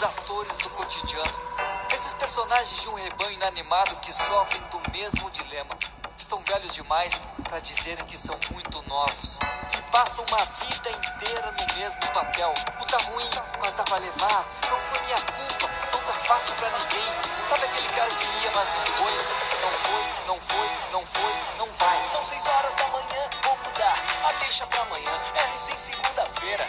atores do cotidiano. Esses personagens de um rebanho inanimado que sofrem do mesmo dilema. Estão velhos demais para dizerem que são muito novos. E passam uma vida inteira no mesmo papel. O tá ruim, mas dá pra levar. Não foi minha culpa, não tá fácil pra ninguém. Sabe aquele cara que ia, mas não foi? Não foi, não foi, não foi, não vai. São 6 horas da manhã, vou mudar. A deixa pra amanhã, é recém segunda-feira.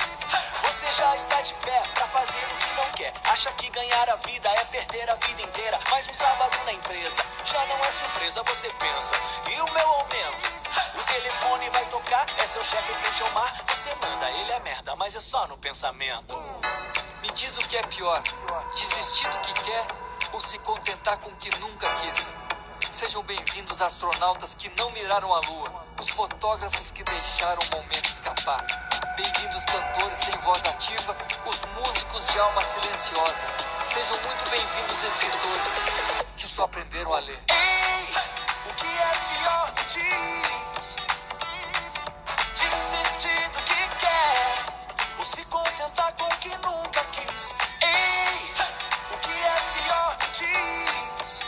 Você já está de pé pra fazer o que não quer. Acha que ganhar a vida é perder a vida inteira. Mais um sábado na empresa, já não é surpresa, você pensa. E o meu aumento? O telefone vai tocar, é seu chefe frente ao mar. Você manda, ele é merda, mas é só no pensamento. Me diz o que é pior, desistir do que quer ou se contentar com o que nunca quis. Sejam bem-vindos astronautas que não miraram a lua, os fotógrafos que deixaram o momento escapar. Bem-vindos cantores sem voz ativa, os músicos de alma silenciosa. Sejam muito bem-vindos escritores que só aprenderam a ler. Ei, o que é pior me diz? Desistir do que quer ou se contentar com o que nunca quis. Ei, o que é pior me diz?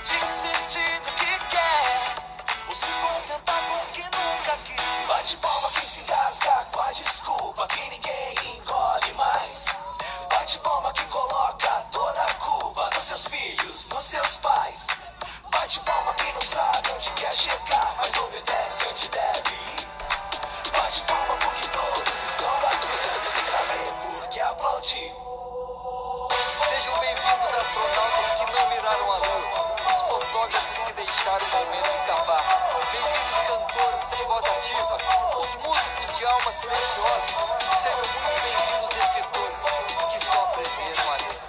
Desistir do que quer ou se contentar com o que nunca quis. Bate palma quem se engasga com a desculpa que ninguém engole mais. Bate palma quem coloca toda a culpa nos seus filhos, nos seus pais. Bate palma quem não sabe onde quer chegar, mas obedece onde deve ir. Bate palma porque todos estão batendo sem saber por que aplaudir. Sejam bem-vindos astronautas que não miraram a lua, os fotógrafos que deixaram o momento escapar. Bem-vindos cantores sem voz ativa, os músicos de alma silenciosa. Sejam muito bem-vindos escritores que só aprenderam a ler.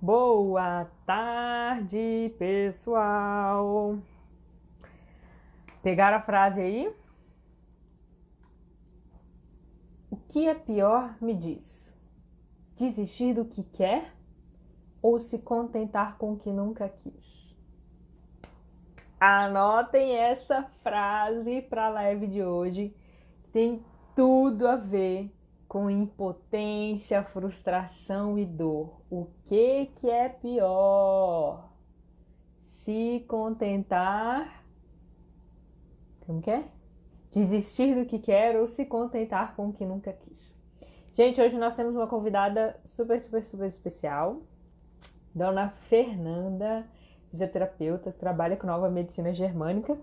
Boa tarde, pessoal! Pegaram a frase aí? O que é pior, me diz? Desistir do que quer ou se contentar com o que nunca quis? Anotem essa frase para a live de hoje. Tem tudo a ver com impotência, frustração e dor. O que é pior? Se contentar... Como que é? Desistir do que quer ou se contentar com o que nunca quis. Gente, hoje nós temos uma convidada super especial. Dona Fernanda, fisioterapeuta, trabalha com nova medicina germânica.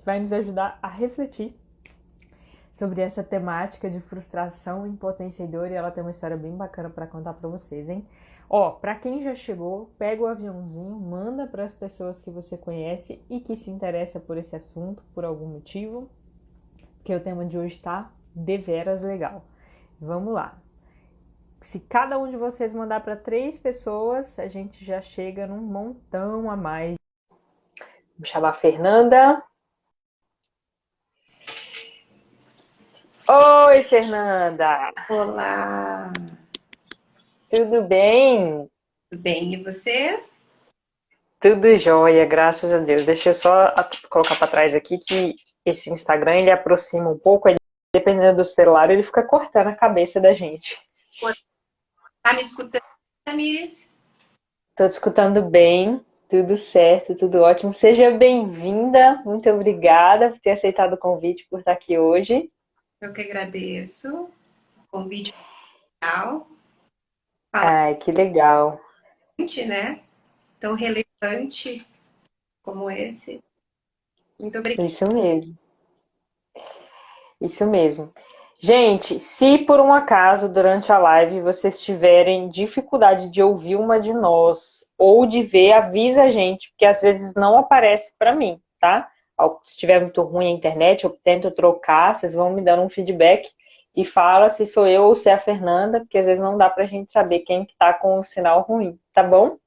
Vai nos ajudar a refletir sobre essa temática de frustração, impotência e dor, e ela tem uma história bem bacana para contar para vocês, hein? Ó, para quem já chegou, pega o aviãozinho, manda para as pessoas que você conhece e que se interessa por esse assunto, por algum motivo, porque o tema de hoje tá deveras legal. Vamos lá. Se cada um de vocês mandar para 3 pessoas, a gente já chega num montão a mais. Vou chamar a Fernanda. Oi, Fernanda! Olá! Tudo bem? Tudo bem, e você? Tudo jóia, graças a Deus. Deixa eu só colocar para trás aqui que esse Instagram, ele aproxima um pouco, aí, dependendo do celular, ele fica cortando a cabeça da gente. Tá me escutando, Tamires? Tô te escutando bem, tudo certo, tudo ótimo. Seja bem-vinda, muito obrigada por ter aceitado o convite, por estar aqui hoje. Eu que agradeço. Convite legal. Ai, que legal. Né? Tão relevante como esse. Muito obrigada. Isso mesmo. Isso mesmo. Gente, se por um acaso durante a live vocês tiverem dificuldade de ouvir uma de nós ou de ver, avisa a gente, porque às vezes não aparece para mim, tá? Se estiver muito ruim a internet, eu tento trocar, vocês vão me dando um feedback e fala se sou eu ou se é a Fernanda, porque às vezes não dá pra gente saber quem que tá com o sinal ruim, tá bom?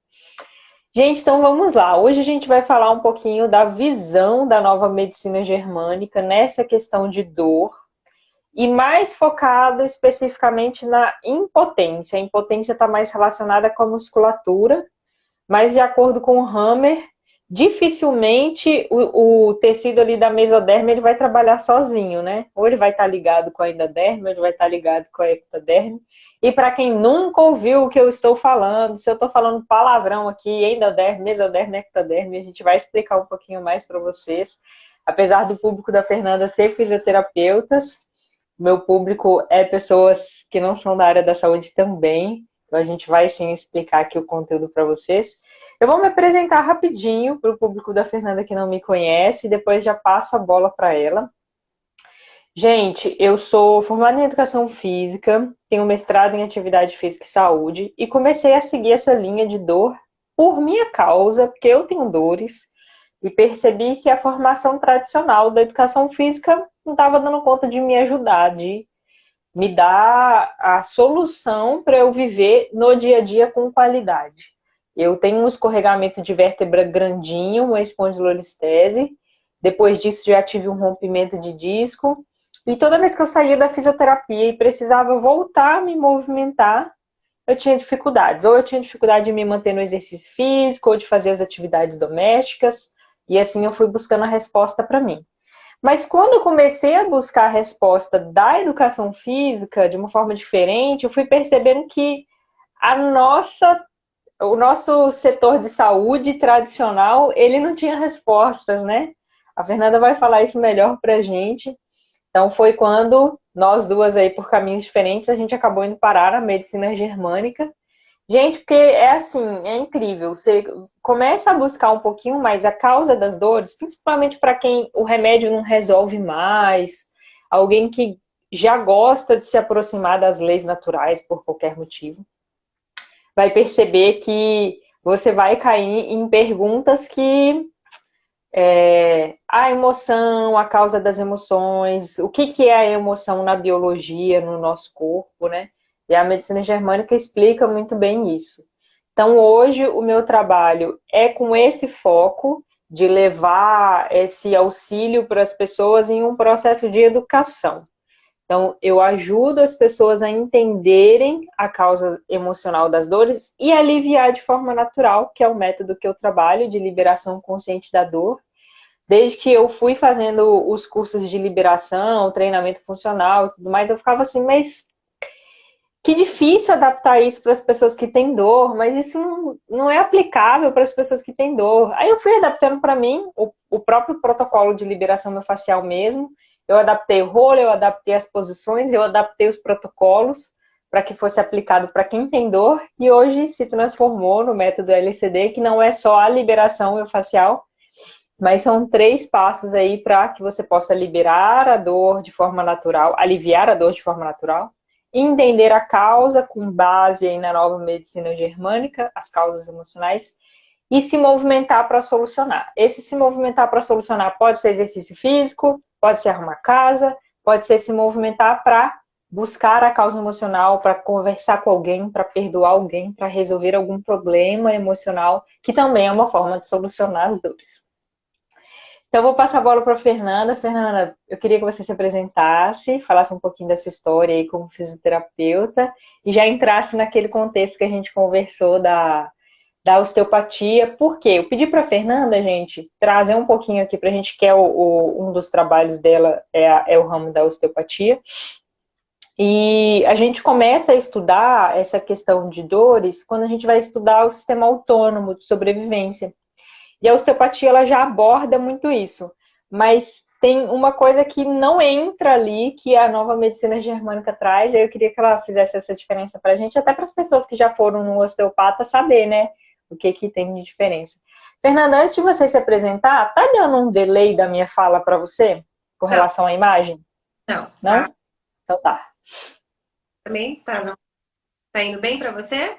Gente, então vamos lá. Hoje a gente vai falar um pouquinho da visão da nova medicina germânica nessa questão de dor e mais focado especificamente na impotência. A impotência está mais relacionada com a musculatura, mas de acordo com o Hammer, dificilmente o tecido ali da mesoderma ele vai trabalhar sozinho, né? Ou ele vai estar ligado com a endoderma, ou ele vai estar ligado com a ectoderma. E para quem nunca ouviu o que eu estou falando, se eu estou falando palavrão aqui, endoderma, mesoderma, ectoderma, a gente vai explicar um pouquinho mais para vocês. Apesar do público da Fernanda ser fisioterapeutas, meu público é pessoas que não são da área da saúde também. Então a gente vai sim explicar aqui o conteúdo para vocês. Eu vou me apresentar rapidinho para o público da Fernanda que não me conhece, e depois já passo a bola para ela. Gente, eu sou formada em Educação Física, tenho mestrado em Atividade Física e Saúde e comecei a seguir essa linha de dor por minha causa, porque eu tenho dores, e percebi que a formação tradicional da Educação Física não estava dando conta de me ajudar, de me dar a solução para eu viver no dia a dia com qualidade. Eu tenho um escorregamento de vértebra grandinho, uma espondilolistese. Depois disso já tive um rompimento de disco. E toda vez que eu saía da fisioterapia e precisava voltar a me movimentar, eu tinha dificuldades. Ou eu tinha dificuldade de me manter no exercício físico, ou de fazer as atividades domésticas. E assim eu fui buscando a resposta para mim. Mas quando eu comecei a buscar a resposta da educação física de uma forma diferente, eu fui percebendo que o nosso setor de saúde tradicional, ele não tinha respostas, né? A Fernanda vai falar isso melhor pra gente. Então foi quando nós duas aí, por caminhos diferentes, a gente acabou indo parar na medicina germânica. Gente, porque é assim, é incrível. Você começa a buscar um pouquinho mais a causa das dores, principalmente para quem o remédio não resolve mais, alguém que já gosta de se aproximar das leis naturais por qualquer motivo, vai perceber que você vai cair em perguntas que a emoção, a causa das emoções, o que é a emoção na biologia, no nosso corpo, né? E a medicina germânica explica muito bem isso. Então, hoje, o meu trabalho é com esse foco de levar esse auxílio para as pessoas em um processo de educação. Então, eu ajudo as pessoas a entenderem a causa emocional das dores e aliviar de forma natural, que é o método que eu trabalho de liberação consciente da dor. Desde que eu fui fazendo os cursos de liberação, treinamento funcional e tudo mais, eu ficava assim, mas que difícil adaptar isso para as pessoas que têm dor, mas isso não é aplicável para as pessoas que têm dor. Aí eu fui adaptando para mim o próprio protocolo de liberação miofascial mesmo. Eu adaptei o rolo, eu adaptei as posições, eu adaptei os protocolos para que fosse aplicado para quem tem dor, e hoje se transformou no método LCD, que não é só a liberação miofascial, mas são 3 passos aí para que você possa liberar a dor de forma natural, aliviar a dor de forma natural, entender a causa com base aí na nova medicina germânica, as causas emocionais, e se movimentar para solucionar. Esse se movimentar para solucionar pode ser exercício físico, pode ser arrumar casa, pode ser se movimentar para buscar a causa emocional, para conversar com alguém, para perdoar alguém, para resolver algum problema emocional, que também é uma forma de solucionar as dores. Então, eu vou passar a bola para a Fernanda. Fernanda, eu queria que você se apresentasse, falasse um pouquinho da sua história aí como fisioterapeuta e já entrasse naquele contexto que a gente conversou da osteopatia. Por quê? Eu pedi para a Fernanda, gente, trazer um pouquinho aqui para a gente, que é um dos trabalhos dela, é o ramo da osteopatia. E a gente começa a estudar essa questão de dores quando a gente vai estudar o sistema autônomo de sobrevivência. E a osteopatia, ela já aborda muito isso. Mas tem uma coisa que não entra ali, que a nova medicina germânica traz. Eu queria que ela fizesse essa diferença para a gente, até para as pessoas que já foram no osteopata saber, né? O que tem de diferença. Fernanda, antes de você se apresentar, tá dando um delay da minha fala para você? Com relação à imagem? Não. Não? Tá. Então tá. Também tá, tá indo bem para você?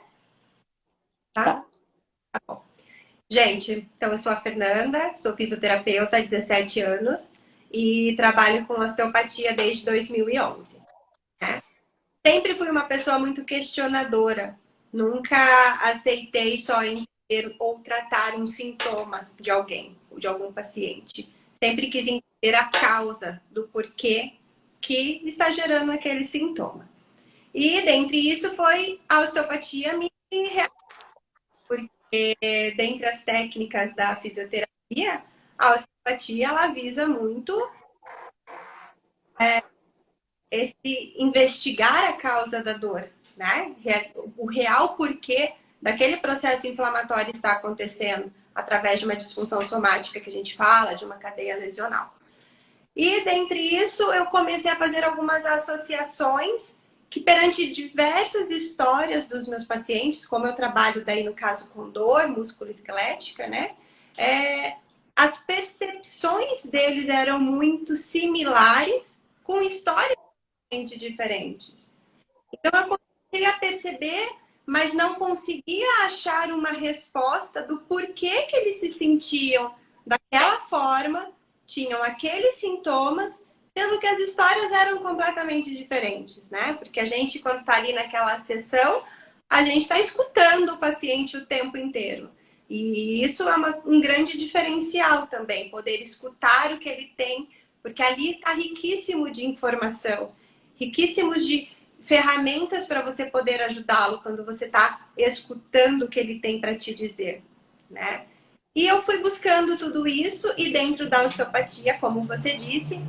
Tá? Tá bom. Gente, então eu sou a Fernanda, sou fisioterapeuta há 17 anos e trabalho com osteopatia desde 2011. Né? Sempre fui uma pessoa muito questionadora, nunca aceitei só entender ou tratar um sintoma de alguém, ou de algum paciente. Sempre quis entender a causa do porquê que está gerando aquele sintoma. E dentre isso foi a osteopatia me porque dentre as técnicas da fisioterapia, a osteopatia ela visa muito esse investigar a causa da dor, né? O real porquê daquele processo inflamatório está acontecendo através de uma disfunção somática que a gente fala, de uma cadeia lesional. E dentre isso, eu comecei a fazer algumas associações que perante diversas histórias dos meus pacientes, como eu trabalho daí no caso com dor musculoesquelética, né? As percepções deles eram muito similares, com histórias diferentes. Então eu comecei a perceber, mas não conseguia achar uma resposta do porquê que eles se sentiam daquela forma, tinham aqueles sintomas, sendo que as histórias eram completamente diferentes, né? Porque a gente, quando está ali naquela sessão, a gente está escutando o paciente o tempo inteiro. E isso é um grande diferencial também, poder escutar o que ele tem, porque ali está riquíssimo de informação, riquíssimos de ferramentas para você poder ajudá-lo quando você está escutando o que ele tem para te dizer, né? E eu fui buscando tudo isso e dentro da osteopatia, como você disse,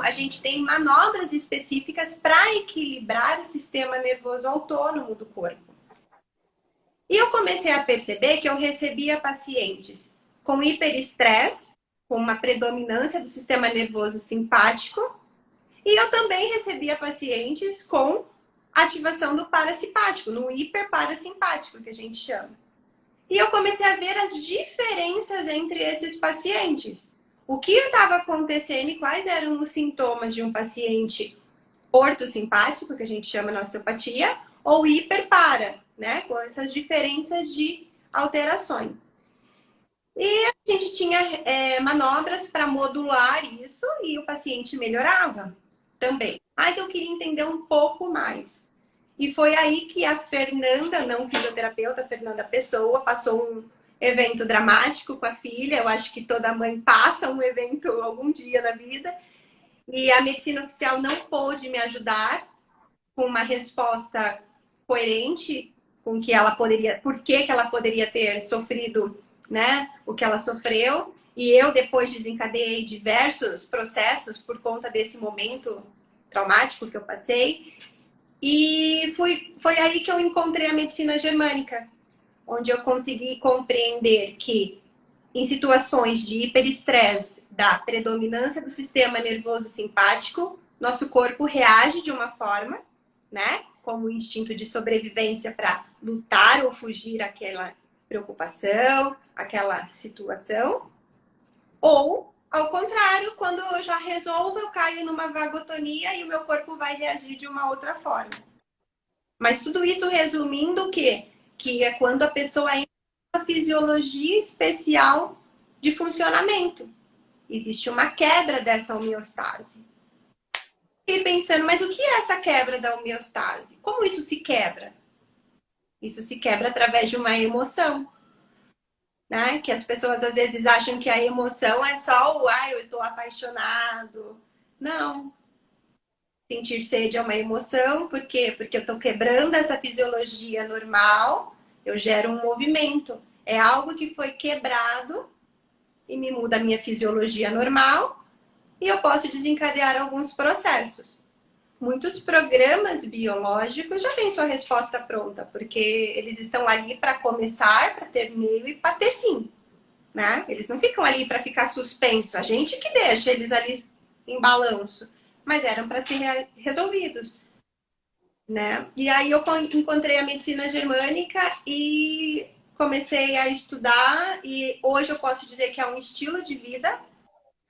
a gente tem manobras específicas para equilibrar o sistema nervoso autônomo do corpo. E eu comecei a perceber que eu recebia pacientes com hiperestresse, com uma predominância do sistema nervoso simpático, e eu também recebia pacientes com ativação do parasimpático, no hiperparasimpático, que a gente chama. E eu comecei a ver as diferenças entre esses pacientes. O que estava acontecendo e quais eram os sintomas de um paciente ortosimpático, que a gente chama na osteopatia, ou hiperpara, né? Com essas diferenças de alterações. E a gente tinha manobras para modular isso e o paciente melhorava também. Mas eu queria entender um pouco mais. E foi aí que a Fernanda, não fisioterapeuta, a Fernanda Pessoa, passou um evento dramático com a filha. Eu acho que toda mãe passa um evento algum dia na vida. E a medicina oficial não pôde me ajudar com uma resposta coerente com que ela poderia, por que ela poderia ter sofrido, né, o que ela sofreu. E eu depois desencadeei diversos processos por conta desse momento traumático que eu passei. E foi aí que eu encontrei a medicina germânica, onde eu consegui compreender que em situações de hiperestresse, da predominância do sistema nervoso simpático, nosso corpo reage de uma forma, né? Como o instinto de sobrevivência para lutar ou fugir àquela preocupação, àquela situação. Ou, ao contrário, quando eu já resolvo, eu caio numa vagotonia e o meu corpo vai reagir de uma outra forma. Mas tudo isso resumindo o quê? Que é quando a pessoa entra numa fisiologia especial de funcionamento. Existe uma quebra dessa homeostase. Fiquei pensando, mas o que é essa quebra da homeostase? Como isso se quebra? Isso se quebra através de uma emoção. Né? Que as pessoas às vezes acham que a emoção é só o eu estou apaixonado. Não. Sentir sede é uma emoção, por quê? Porque eu estou quebrando essa fisiologia normal, eu gero um movimento. É algo que foi quebrado e me muda a minha fisiologia normal e eu posso desencadear alguns processos. Muitos programas biológicos já têm sua resposta pronta, porque eles estão ali para começar, para ter meio e para ter fim. Né? Eles não ficam ali para ficar suspenso, a gente que deixa eles ali em balanço, mas eram para ser resolvidos. Né? E aí eu encontrei a medicina germânica e comecei a estudar, e hoje eu posso dizer que é um estilo de vida.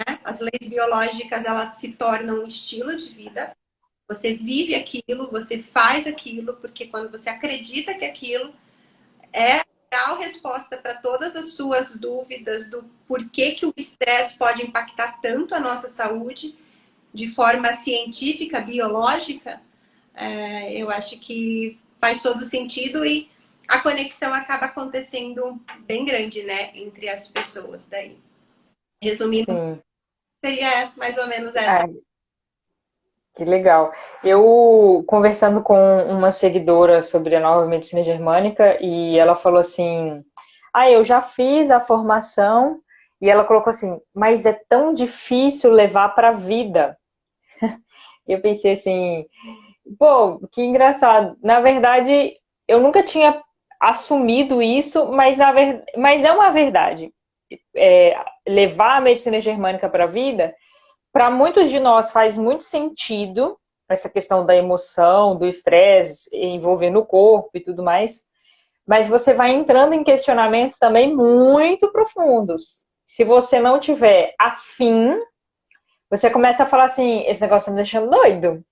Né? As leis biológicas, elas se tornam um estilo de vida. Você vive aquilo, você faz aquilo, porque quando você acredita que aquilo é a real resposta para todas as suas dúvidas do porquê que o estresse pode impactar tanto a nossa saúde de forma científica, biológica, eu acho que faz todo sentido e a conexão acaba acontecendo bem grande, né, entre as pessoas daí. Resumindo, Sim. seria mais ou menos essa. Que legal. Eu conversando com uma seguidora sobre a nova medicina germânica e ela falou assim: "Ah, eu já fiz a formação", e ela colocou assim: "Mas é tão difícil levar para a vida". Eu pensei assim: "Pô, que engraçado. Na verdade, eu nunca tinha assumido isso, mas é uma verdade. Levar a medicina germânica para a vida, para muitos de nós faz muito sentido essa questão da emoção, do estresse envolvendo o corpo e tudo mais, mas você vai entrando em questionamentos também muito profundos. Se você não tiver afim, você começa a falar assim: esse negócio tá me deixando doido.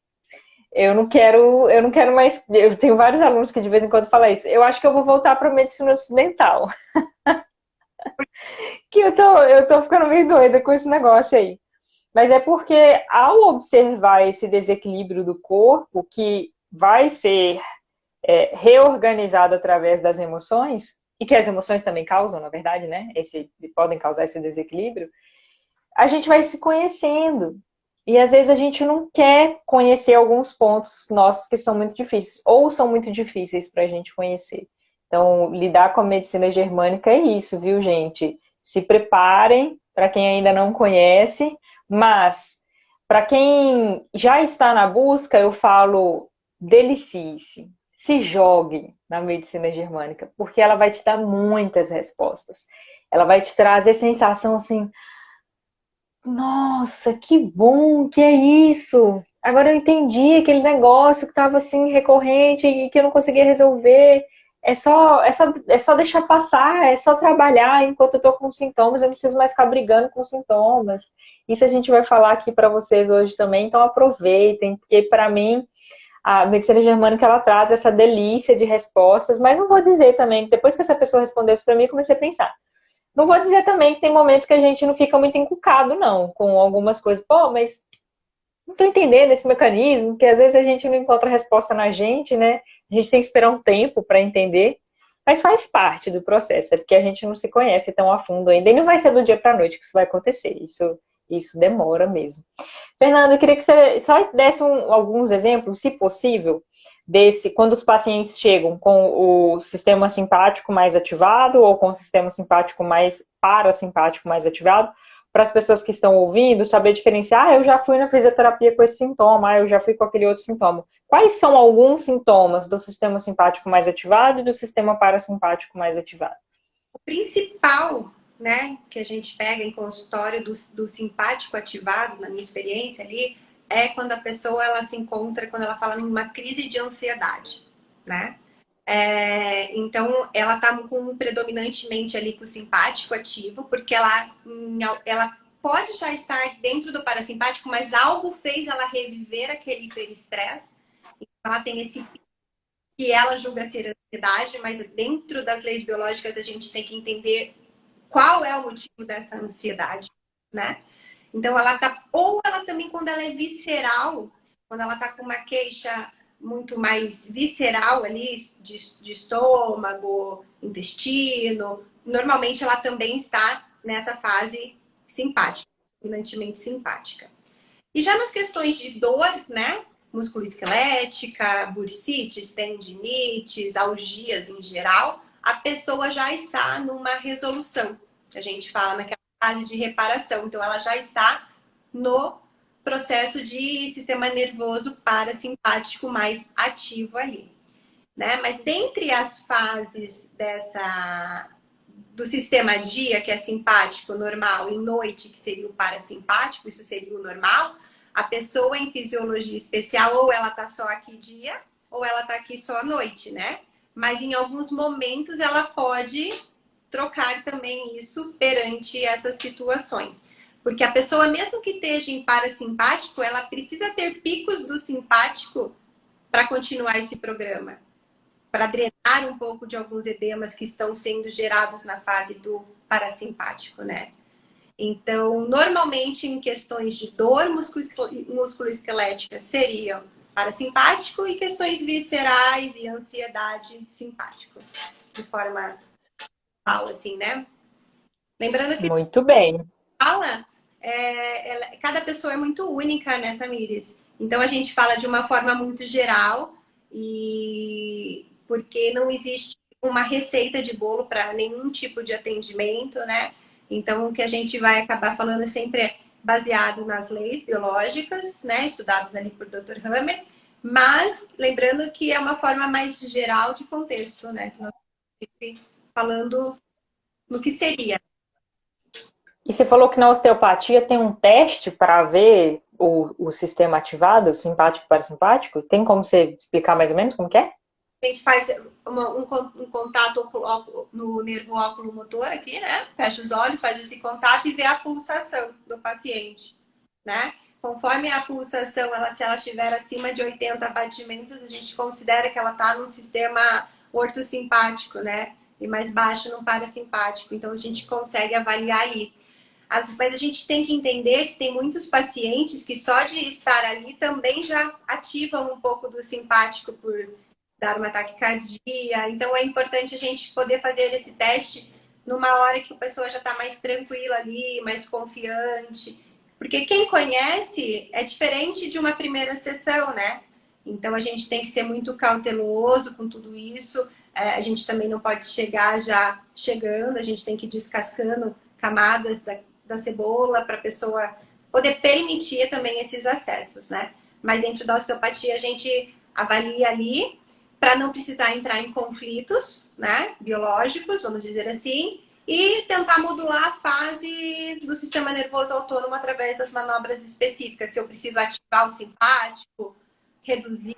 Eu não quero mais. Eu tenho vários alunos que de vez em quando falam isso. Eu acho que eu vou voltar para a medicina ocidental, que eu tô ficando meio doida com esse negócio aí. Mas é porque ao observar esse desequilíbrio do corpo, que vai ser reorganizado através das emoções, e que as emoções também causam, na verdade, né? Podem causar esse desequilíbrio, a gente vai se conhecendo. E às vezes a gente não quer conhecer alguns pontos nossos que são muito difíceis, ou são muito difíceis para a gente conhecer. Então, lidar com a medicina germânica é isso, viu, gente? Se preparem para quem ainda não conhece, mas para quem já está na busca, eu falo: delicie-se, se jogue na medicina germânica, porque ela vai te dar muitas respostas. Ela vai te trazer sensação assim: nossa, que bom, que é isso? Agora eu entendi aquele negócio que estava assim recorrente e que eu não conseguia resolver. É só deixar passar, é só trabalhar enquanto eu estou com sintomas, eu não preciso mais ficar brigando com sintomas. Isso a gente vai falar aqui para vocês hoje também, então aproveitem, porque para mim a medicina germânica ela traz essa delícia de respostas, mas não vou dizer também, depois que essa pessoa respondeu isso para mim, eu comecei a pensar. Não vou dizer também que tem momentos que a gente não fica muito encucado, não, com algumas coisas. Pô, mas não tô entendendo esse mecanismo, que às vezes a gente não encontra resposta na gente, né? A gente tem que esperar um tempo para entender. Mas faz parte do processo, é porque a gente não se conhece tão a fundo ainda. E não vai ser do dia para a noite que isso vai acontecer. Isso demora mesmo. Fernando, eu queria que você só desse alguns exemplos, se possível, desse quando os pacientes chegam com o sistema simpático mais ativado ou com o sistema simpático mais parasimpático mais ativado, para as pessoas que estão ouvindo saber diferenciar: eu já fui na fisioterapia com esse sintoma, eu já fui com aquele outro sintoma. Quais são alguns sintomas do sistema simpático mais ativado e do sistema parasimpático mais ativado? O principal, né, que a gente pega em consultório do simpático ativado, na minha experiência ali, é quando a pessoa ela se encontra, quando ela fala em uma crise de ansiedade, né? Então, ela está com predominantemente ali com o simpático ativo, porque ela pode já estar dentro do parasimpático, mas algo fez ela reviver aquele hiperestresse. Então, ela tem esse que ela julga ser ansiedade, mas dentro das leis biológicas a gente tem que entender qual é o motivo dessa ansiedade, né? Então, ela tá, ou ela também, quando ela é visceral, quando ela tá com uma queixa muito mais visceral ali, de estômago, intestino, normalmente ela também está nessa fase simpática, dominantemente simpática. E já nas questões de dor, né? Musculoesquelética, bursites, tendinites, algias em geral, a pessoa já está numa resolução. A gente fala naquela fase de reparação. Então, ela já está no processo de sistema nervoso parasimpático mais ativo ali, né? Mas dentre as fases do sistema dia, que é simpático, normal, e noite, que seria o parasimpático, isso seria o normal, a pessoa em fisiologia especial, ou ela tá só aqui dia, ou ela tá aqui só à noite, né? Mas em alguns momentos ela pode trocar também isso perante essas situações. Porque a pessoa, mesmo que esteja em parasimpático, ela precisa ter picos do simpático para continuar esse programa, para drenar um pouco de alguns edemas que estão sendo gerados na fase do parasimpático, né? Então, normalmente, em questões de dor musculoesquelética, seriam parasimpático, e questões viscerais e ansiedade, simpático. De forma fala assim, né? Lembrando que Muito bem. fala, cada pessoa é muito única, né, Tamires? Então a gente fala de uma forma muito geral e porque não existe uma receita de bolo para nenhum tipo de atendimento, né? Então o que a gente vai acabar falando sempre é baseado nas leis biológicas, né, estudadas ali por Dr. Hammer, mas lembrando que é uma forma mais geral de contexto, né? Que nós estamos falando no que seria. E você falou que na osteopatia tem um teste para ver o sistema ativado, simpático para simpático? Tem como você explicar mais ou menos como que é? A gente faz um contato no nervo oculomotor aqui, né? Fecha os olhos, faz esse contato e vê a pulsação do paciente, né? Conforme a pulsação, se ela estiver acima de 80 batimentos, a gente considera que ela está num sistema ortossimpático, né? E mais baixo no parasimpático. Então, a gente consegue avaliar aí. Mas a gente tem que entender que tem muitos pacientes que só de estar ali também já ativam um pouco do simpático por dar uma taquicardia. Então é importante a gente poder fazer esse teste numa hora que a pessoa já está mais tranquila ali, mais confiante. Porque quem conhece é diferente de uma primeira sessão, né? Então a gente tem que ser muito cauteloso com tudo isso. A gente também não pode chegar já chegando, a gente tem que ir descascando camadas da cebola para a pessoa poder permitir também esses acessos, né? Mas dentro da osteopatia a gente avalia ali para não precisar entrar em conflitos, né, biológicos, vamos dizer assim, e tentar modular a fase do sistema nervoso autônomo através das manobras específicas. Se eu preciso ativar o simpático, reduzir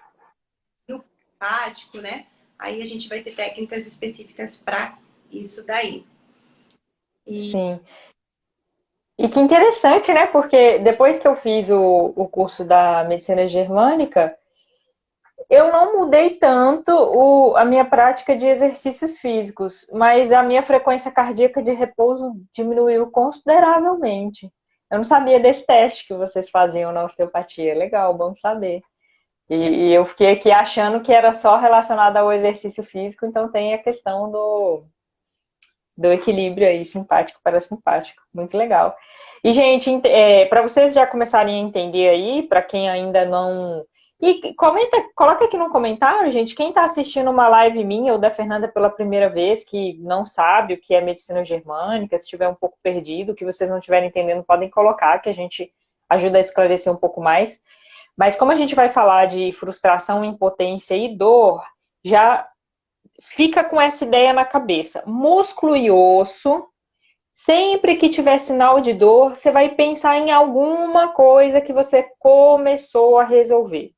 o simpático, né? Aí a gente vai ter técnicas específicas para isso daí. Sim. E que interessante, né? Porque depois que eu fiz o curso da medicina germânica, eu não mudei tanto a minha prática de exercícios físicos, mas a minha frequência cardíaca de repouso diminuiu consideravelmente. Eu não sabia desse teste que vocês faziam na osteopatia. Legal, bom saber. E eu fiquei aqui achando que era só relacionado ao exercício físico, então tem a questão do equilíbrio aí, simpático para simpático. Muito legal. E, gente, para vocês já começarem a entender aí, para quem ainda não... E coloca aqui no comentário, gente, quem está assistindo uma live minha ou da Fernanda pela primeira vez, que não sabe o que é medicina germânica, se estiver um pouco perdido, que vocês não estiverem entendendo, podem colocar, que a gente ajuda a esclarecer um pouco mais. Mas como a gente vai falar de frustração, impotência e dor, já fica com essa ideia na cabeça. Músculo e osso, sempre que tiver sinal de dor, você vai pensar em alguma coisa que você começou a resolver.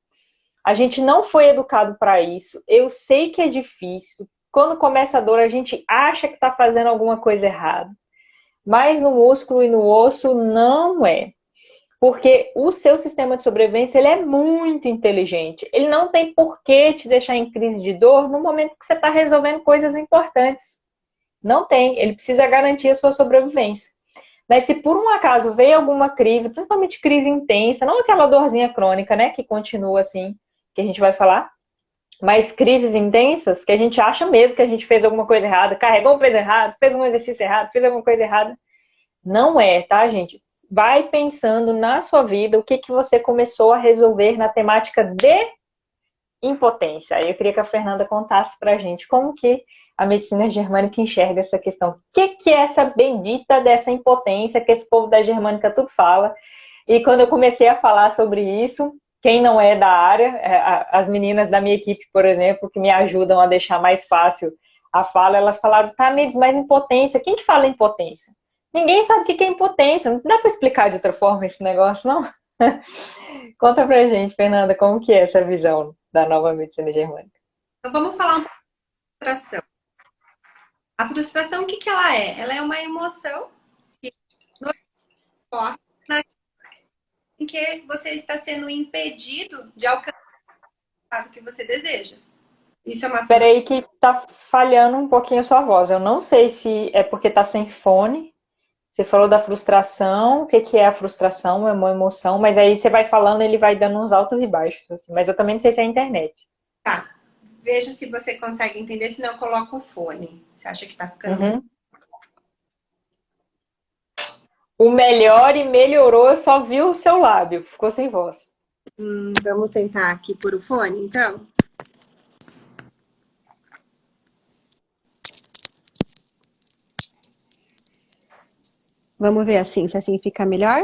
A gente não foi educado para isso. Eu sei que é difícil. Quando começa a dor, a gente acha que está fazendo alguma coisa errada. Mas no músculo e no osso, não é. Porque o seu sistema de sobrevivência ele é muito inteligente. Ele não tem por que te deixar em crise de dor no momento que você está resolvendo coisas importantes. Não tem. Ele precisa garantir a sua sobrevivência. Mas se por um acaso veio alguma crise, principalmente crise intensa, não aquela dorzinha crônica, né, que continua assim, que a gente vai falar, mas crises intensas, que a gente acha mesmo que a gente fez alguma coisa errada, carregou um peso errado, fez um exercício errado, fez alguma coisa errada. Não é, tá, gente? Vai pensando na sua vida o que você começou a resolver na temática de impotência. Aí eu queria que a Fernanda contasse pra gente como que a medicina germânica enxerga essa questão. O que é essa bendita dessa impotência que esse povo da germânica tudo fala? E quando eu comecei a falar sobre isso, quem não é da área, as meninas da minha equipe, por exemplo, que me ajudam a deixar mais fácil a fala, elas falaram, tá, mas impotência, quem que fala impotência? Ninguém sabe o que é impotência, não dá para explicar de outra forma esse negócio, não? Conta pra gente, Fernanda, como que é essa visão da nova medicina germânica? Então vamos falar um pouco de frustração. A frustração, o que ela é? Ela é uma emoção que ocorre em que você está sendo impedido de alcançar o que você deseja. Isso é uma frustração. Peraí que tá falhando um pouquinho a sua voz. Eu não sei se é porque tá sem fone. Você falou da frustração, o que é a frustração? É uma emoção, mas aí você vai falando, ele vai dando uns altos e baixos, assim. Mas eu também não sei se é a internet. Tá. Veja se você consegue entender, senão eu coloco o fone. Você acha que tá ficando? Uhum. O melhor e melhorou, eu só vi o seu lábio, ficou sem voz. Vamos tentar aqui por o fone, então. Vamos ver assim, se assim fica melhor?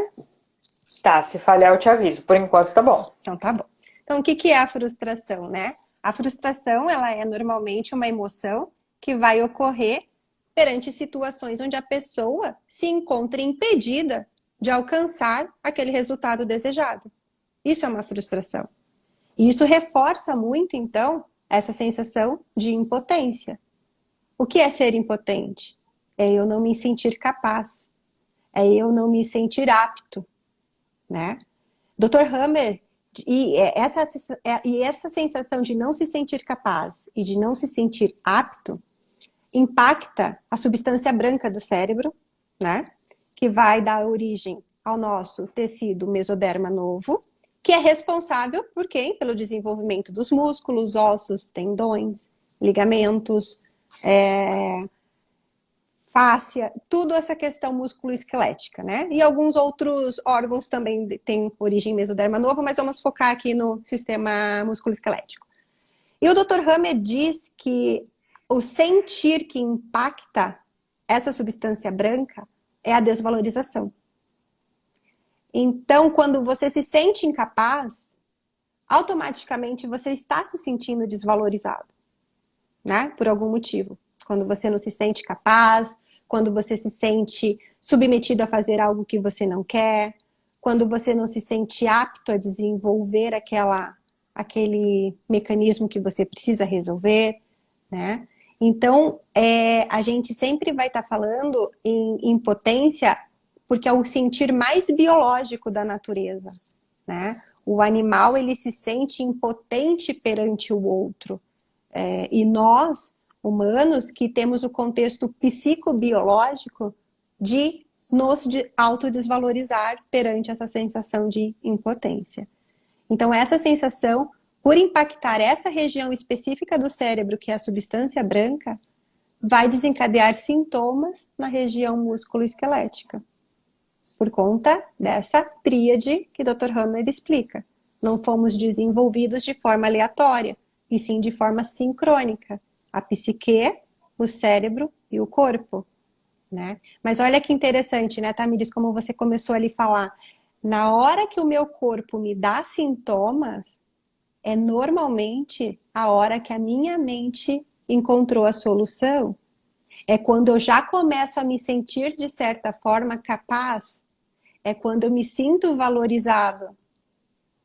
Tá, se falhar eu te aviso. Por enquanto tá bom. Então tá bom. Então, o que é a frustração, né? A frustração, ela é normalmente uma emoção que vai ocorrer perante situações onde a pessoa se encontra impedida de alcançar aquele resultado desejado. Isso é uma frustração. E isso reforça muito, então, essa sensação de impotência. O que é ser impotente? É eu não me sentir capaz. É eu não me sentir apto, né? Dr. Hammer, essa sensação de não se sentir capaz e de não se sentir apto impacta a substância branca do cérebro, né? Que vai dar origem ao nosso tecido mesoderma novo, que é responsável por quem? Pelo desenvolvimento dos músculos, ossos, tendões, ligamentos, fáscia, tudo essa questão musculoesquelética, né? E alguns outros órgãos também têm origem mesoderma novo, mas vamos focar aqui no sistema musculoesquelético. E o Dr. Hammer diz que o sentir que impacta essa substância branca é a desvalorização. Então, quando você se sente incapaz, automaticamente você está se sentindo desvalorizado, né? Por algum motivo. Quando você não se sente capaz, quando você se sente submetido a fazer algo que você não quer, quando você não se sente apto a desenvolver aquele mecanismo que você precisa resolver, né? Então, a gente sempre vai estar falando em impotência porque é o sentir mais biológico da natureza, né? O animal, ele se sente impotente perante o outro. E nós, humanos, que temos o contexto psicobiológico de nos autodesvalorizar perante essa sensação de impotência. Então, essa sensação, por impactar essa região específica do cérebro, que é a substância branca, vai desencadear sintomas na região músculo-esquelética, por conta dessa tríade que o Dr. Hammer explica. Não fomos desenvolvidos de forma aleatória, e sim de forma sincrônica. A psique, o cérebro e o corpo, né? Mas olha que interessante, né, Tamiris, como você começou ali a falar. Na hora que o meu corpo me dá sintomas, é normalmente a hora que a minha mente encontrou a solução. É quando eu já começo a me sentir, de certa forma, capaz. É quando eu me sinto valorizado.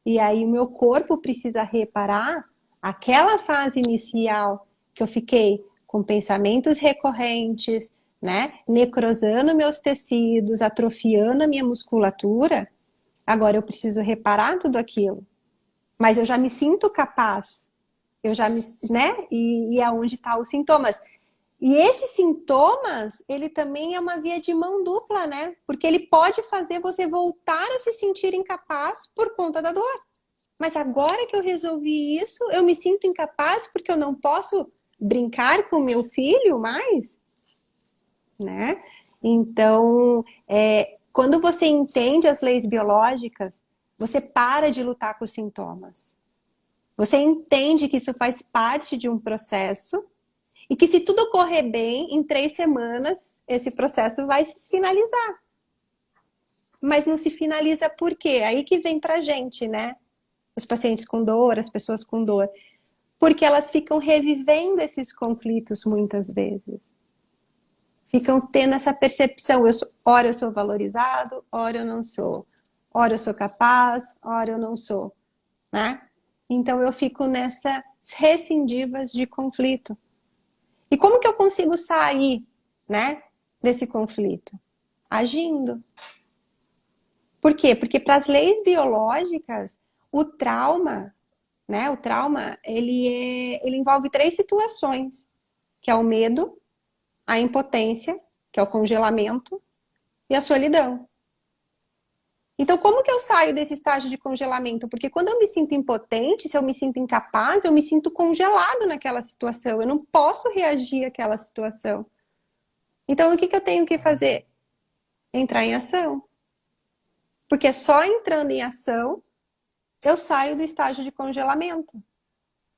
E aí o meu corpo precisa reparar aquela fase inicial que eu fiquei com pensamentos recorrentes, né? Necrosando meus tecidos, atrofiando a minha musculatura. Agora eu preciso reparar tudo aquilo. Mas eu já me sinto capaz. Eu já me, né? E é onde estão os sintomas. E esses sintomas, ele também é uma via de mão dupla, né? Porque ele pode fazer você voltar a se sentir incapaz por conta da dor. Mas agora que eu resolvi isso, eu me sinto incapaz porque eu não posso brincar com meu filho mais, né? Então, quando você entende as leis biológicas, você para de lutar com os sintomas. Você entende que isso faz parte de um processo e que se tudo correr bem, em 3 semanas, esse processo vai se finalizar. Mas não se finaliza por quê? Aí que vem pra gente, né? Os pacientes com dor, as pessoas com dor. Porque elas ficam revivendo esses conflitos muitas vezes. Ficam tendo essa percepção, ora eu sou valorizado, ora eu não sou. Ora eu sou capaz, ora eu não sou. Né? Então eu fico nessas rescindivas de conflito. E como que eu consigo sair, né, desse conflito? Agindo. Por quê? Porque para as leis biológicas, o trauma, né, ele envolve 3 situações, que é o medo, a impotência, que é o congelamento, e a solidão. Então, como que eu saio desse estágio de congelamento? Porque quando eu me sinto impotente, se eu me sinto incapaz, eu me sinto congelado naquela situação. Eu não posso reagir àquela situação. Então, o que eu tenho que fazer? Entrar em ação. Porque é só entrando em ação eu saio do estágio de congelamento.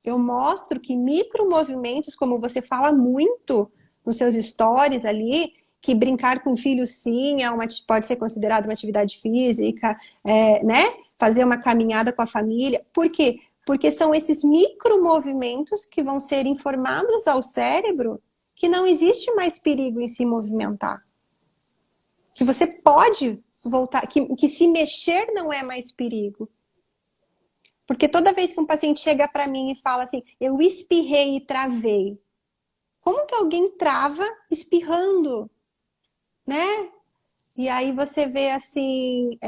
Eu mostro que micromovimentos, como você fala muito nos seus stories ali, que brincar com o filho sim pode ser considerado uma atividade física, né? Fazer uma caminhada com a família. Por quê? Porque são esses micromovimentos que vão ser informados ao cérebro que não existe mais perigo em se movimentar. Que você pode voltar, que se mexer não é mais perigo. Porque toda vez que um paciente chega para mim e fala assim, eu espirrei e travei. Como que alguém trava espirrando? Né? E aí você vê assim,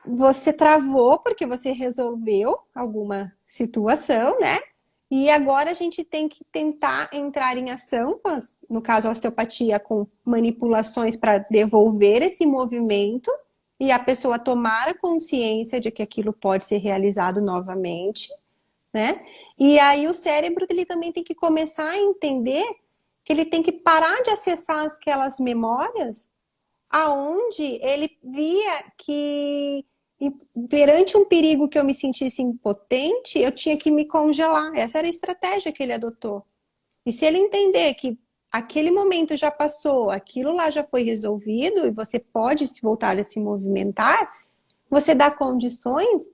você travou porque você resolveu alguma situação, né? E agora a gente tem que tentar entrar em ação, no caso a osteopatia, com manipulações para devolver esse movimento e a pessoa tomar a consciência de que aquilo pode ser realizado novamente, né? E aí o cérebro ele também tem que começar a entender que ele tem que parar de acessar aquelas memórias aonde ele via que perante um perigo que eu me sentisse impotente, eu tinha que me congelar. Essa era a estratégia que ele adotou. E se ele entender que aquele momento já passou, aquilo lá já foi resolvido e você pode voltar a se movimentar, você dá condições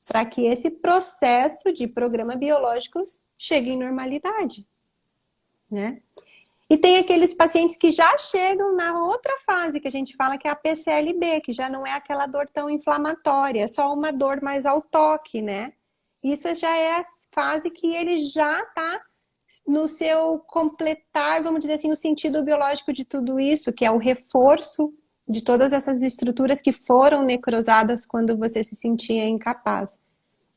para que esse processo de programa biológicos chegue em normalidade, né? E tem aqueles pacientes que já chegam na outra fase, que a gente fala que é a PCLB, que já não é aquela dor tão inflamatória, é só uma dor mais ao toque, né? Isso já é a fase que ele já está no seu completar, vamos dizer assim, o sentido biológico de tudo isso, que é o reforço de todas essas estruturas que foram necrosadas quando você se sentia incapaz.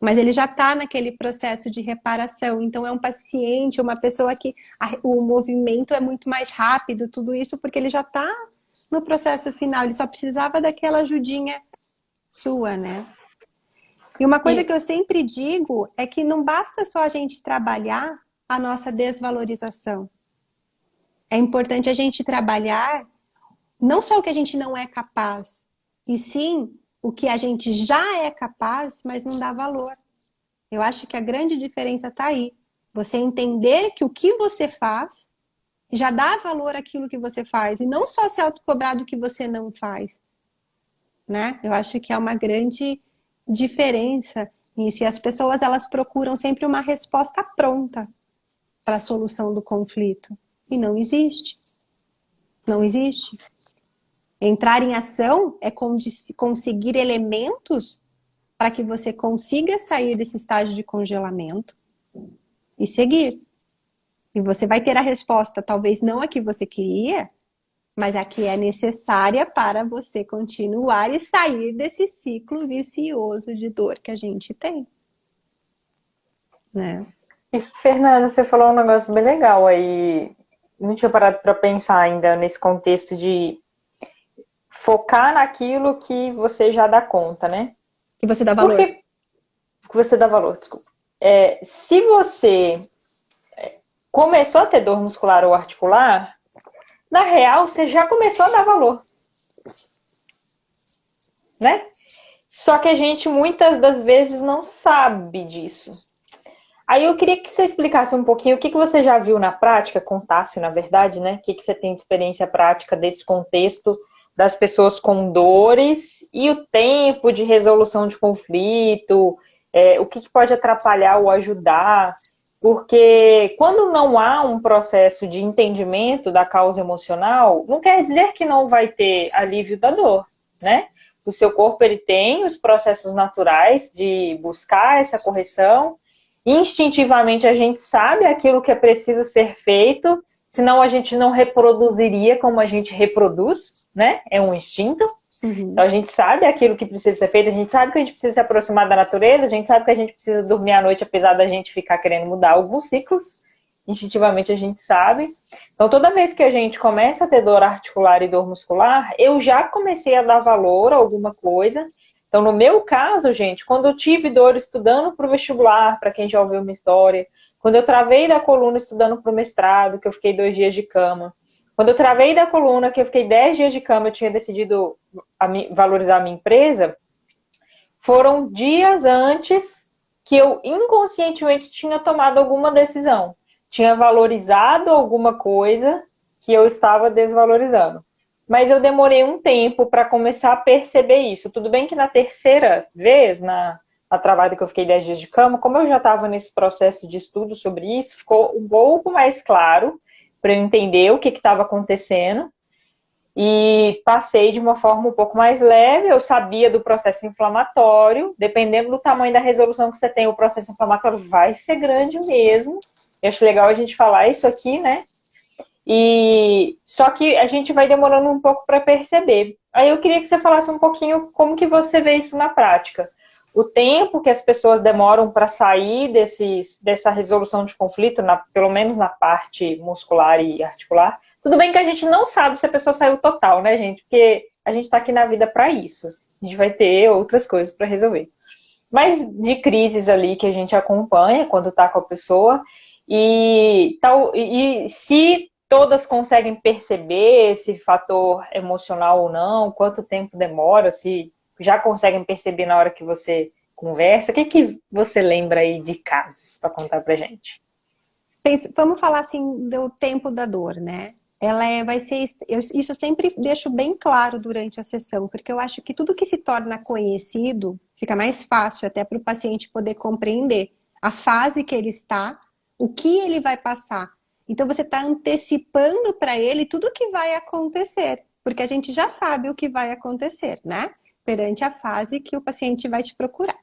Mas ele já está naquele processo de reparação. Então, é um paciente, uma pessoa que o movimento é muito mais rápido, tudo isso, porque ele já está no processo final. Ele só precisava daquela ajudinha sua, né? E uma coisa que eu sempre digo é que não basta só a gente trabalhar a nossa desvalorização. É importante a gente trabalhar não só o que a gente não é capaz, e sim o que a gente já é capaz, mas não dá valor. Eu acho que a grande diferença está aí. Você entender que o que você faz já dá valor àquilo que você faz, e não só se autocobrar do que você não faz. Né? Eu acho que é uma grande diferença nisso. E as pessoas, elas procuram sempre uma resposta pronta para a solução do conflito. E não existe. Não existe. Entrar em ação é conseguir elementos para que você consiga sair desse estágio de congelamento e seguir. E você vai ter a resposta, talvez não a que você queria, mas a que é necessária para você continuar e sair desse ciclo vicioso de dor que a gente tem. Né? E, Fernanda, você falou um negócio bem legal aí. Não tinha parado para pensar ainda nesse contexto de focar naquilo que você já dá conta, né? Que você dá valor. Que você dá valor, desculpa. Se você começou a ter dor muscular ou articular, na real, você já começou a dar valor. Né? Só que a gente, muitas das vezes, não sabe disso. Aí eu queria que você explicasse um pouquinho o que você já viu na prática, contasse, na verdade, né? O que você tem de experiência prática desse contexto das pessoas com dores e o tempo de resolução de conflito, o que pode atrapalhar ou ajudar, porque quando não há um processo de entendimento da causa emocional, não quer dizer que não vai ter alívio da dor, né? O seu corpo ele tem os processos naturais de buscar essa correção, instintivamente a gente sabe aquilo que é preciso ser feito, senão a gente não reproduziria como a gente reproduz, né? É um instinto. Uhum. Então a gente sabe aquilo que precisa ser feito, a gente sabe que a gente precisa se aproximar da natureza, a gente sabe que a gente precisa dormir à noite, apesar da gente ficar querendo mudar alguns ciclos. Instintivamente a gente sabe. Então toda vez que a gente começa a ter dor articular e dor muscular, eu já comecei a dar valor a alguma coisa. Então, no meu caso, gente, quando eu tive dor estudando para o vestibular, para quem já ouviu uma história, quando eu travei da coluna estudando para o mestrado, que eu fiquei 2 dias de cama, quando eu travei da coluna, que eu fiquei 10 dias de cama, eu tinha decidido valorizar a minha empresa, foram dias antes que eu inconscientemente tinha tomado alguma decisão. Tinha valorizado alguma coisa que eu estava desvalorizando. Mas eu demorei um tempo para começar a perceber isso. Tudo bem que na terceira vez, na trabalho que eu fiquei 10 dias de cama, como eu já estava nesse processo de estudo sobre isso, ficou um pouco mais claro para eu entender o que estava acontecendo. E passei de uma forma um pouco mais leve. Eu sabia do processo inflamatório. Dependendo do tamanho da resolução que você tem, o processo inflamatório vai ser grande mesmo. Eu acho legal a gente falar isso aqui, né? E só que a gente vai demorando um pouco para perceber. Aí eu queria que você falasse um pouquinho como que você vê isso na prática. O tempo que as pessoas demoram para sair dessa resolução de conflito, pelo menos na parte muscular e articular. Tudo bem que a gente não sabe se a pessoa saiu total, né, gente? Porque a gente está aqui na vida para isso. A gente vai ter outras coisas para resolver. Mas de crises ali que a gente acompanha quando está com a pessoa. E se todas conseguem perceber esse fator emocional ou não, quanto tempo demora, se já conseguem perceber na hora que você conversa. O que você lembra aí de casos para contar pra gente? Vamos falar assim do tempo da dor, né? Vai ser, isso eu sempre deixo bem claro durante a sessão, porque eu acho que tudo que se torna conhecido fica mais fácil até para o paciente poder compreender a fase que ele está, o que ele vai passar. Então você está antecipando para ele tudo o que vai acontecer, porque a gente já sabe o que vai acontecer, né? Perante a fase que o paciente vai te procurar.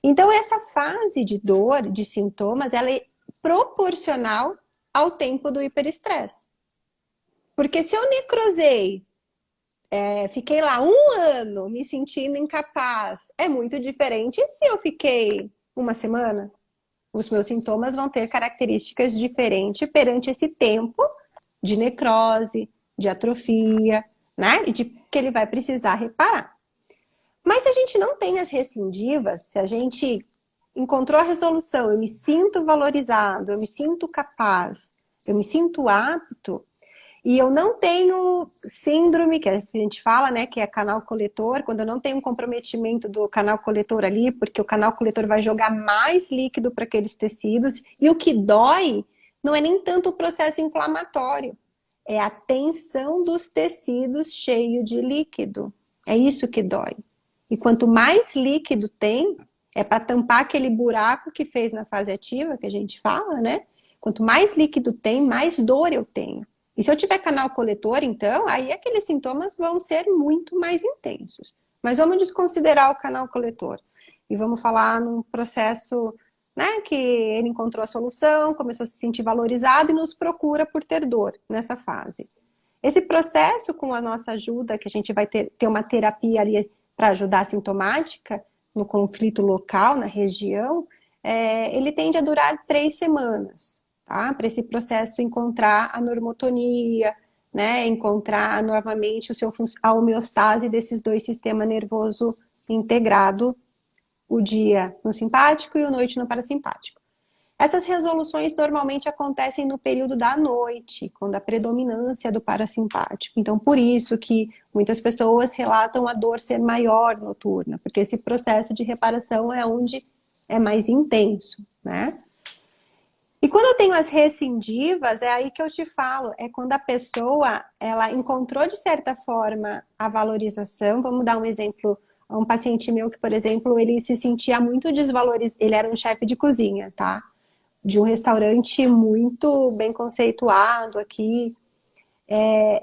Então essa fase de dor, de sintomas, ela é proporcional ao tempo do hiperestresse. Porque se eu necrosei, fiquei lá 1 ano me sentindo incapaz, é muito diferente se eu fiquei 1 semana. Os meus sintomas vão ter características diferentes perante esse tempo de necrose, de atrofia, né? E de que ele vai precisar reparar. Mas se a gente não tem as recidivas, se a gente encontrou a resolução, eu me sinto valorizado, eu me sinto capaz, eu me sinto apto, e eu não tenho síndrome, que a gente fala, né, que é canal coletor, quando eu não tenho um comprometimento do canal coletor ali, porque o canal coletor vai jogar mais líquido para aqueles tecidos, e o que dói não é nem tanto o processo inflamatório, é a tensão dos tecidos cheio de líquido. É isso que dói. E quanto mais líquido tem, é para tampar aquele buraco que fez na fase ativa, que a gente fala, né? Quanto mais líquido tem, mais dor eu tenho. E se eu tiver canal coletor, então, aí aqueles sintomas vão ser muito mais intensos. Mas vamos desconsiderar o canal coletor. E vamos falar num processo, né, que ele encontrou a solução, começou a se sentir valorizado e nos procura por ter dor nessa fase. Esse processo, com a nossa ajuda, que a gente vai ter uma terapia ali para ajudar a sintomática, no conflito local, na região, ele tende a durar 3 semanas. Tá? Para esse processo encontrar a normotonia, né? Encontrar novamente a homeostase desses 2 sistemas nervosos integrado, o dia no simpático e a noite no parasimpático. Essas resoluções normalmente acontecem no período da noite, quando a predominância do parasimpático. Então, por isso que muitas pessoas relatam a dor ser maior noturna, porque esse processo de reparação é onde é mais intenso, né? E quando eu tenho as recidivas, é aí que eu te falo, é quando a pessoa, ela encontrou de certa forma a valorização. Vamos dar um exemplo, um paciente meu que, por exemplo, ele se sentia muito desvalorizado, ele era um chefe de cozinha, tá? De um restaurante muito bem conceituado aqui,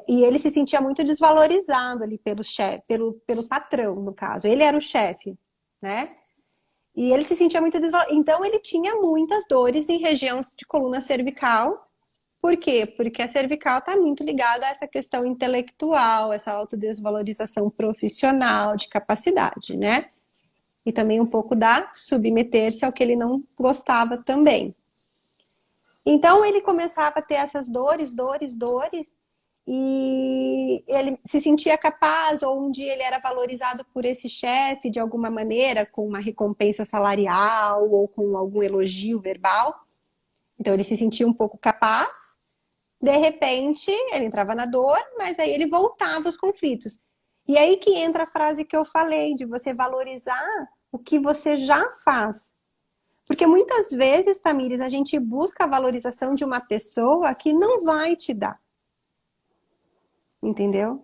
e ele se sentia muito desvalorizado ali pelo chefe, pelo patrão, no caso. Ele era o chefe, né? E ele se sentia muito desvalorizado. Então, ele tinha muitas dores em região de coluna cervical. Por quê? Porque a cervical está muito ligada a essa questão intelectual, essa autodesvalorização profissional, de capacidade, né? E também um pouco da submeter-se ao que ele não gostava também. Então, ele começava a ter essas dores, e ele se sentia capaz, ou um dia ele era valorizado por esse chefe de alguma maneira, com uma recompensa salarial ou com algum elogio verbal. Então ele se sentia um pouco capaz, de repente ele entrava na dor, mas aí ele voltava aos conflitos. E aí que entra a frase que eu falei, de você valorizar o que você já faz. Porque muitas vezes, Tamires, a gente busca a valorização de uma pessoa que não vai te dar. Entendeu?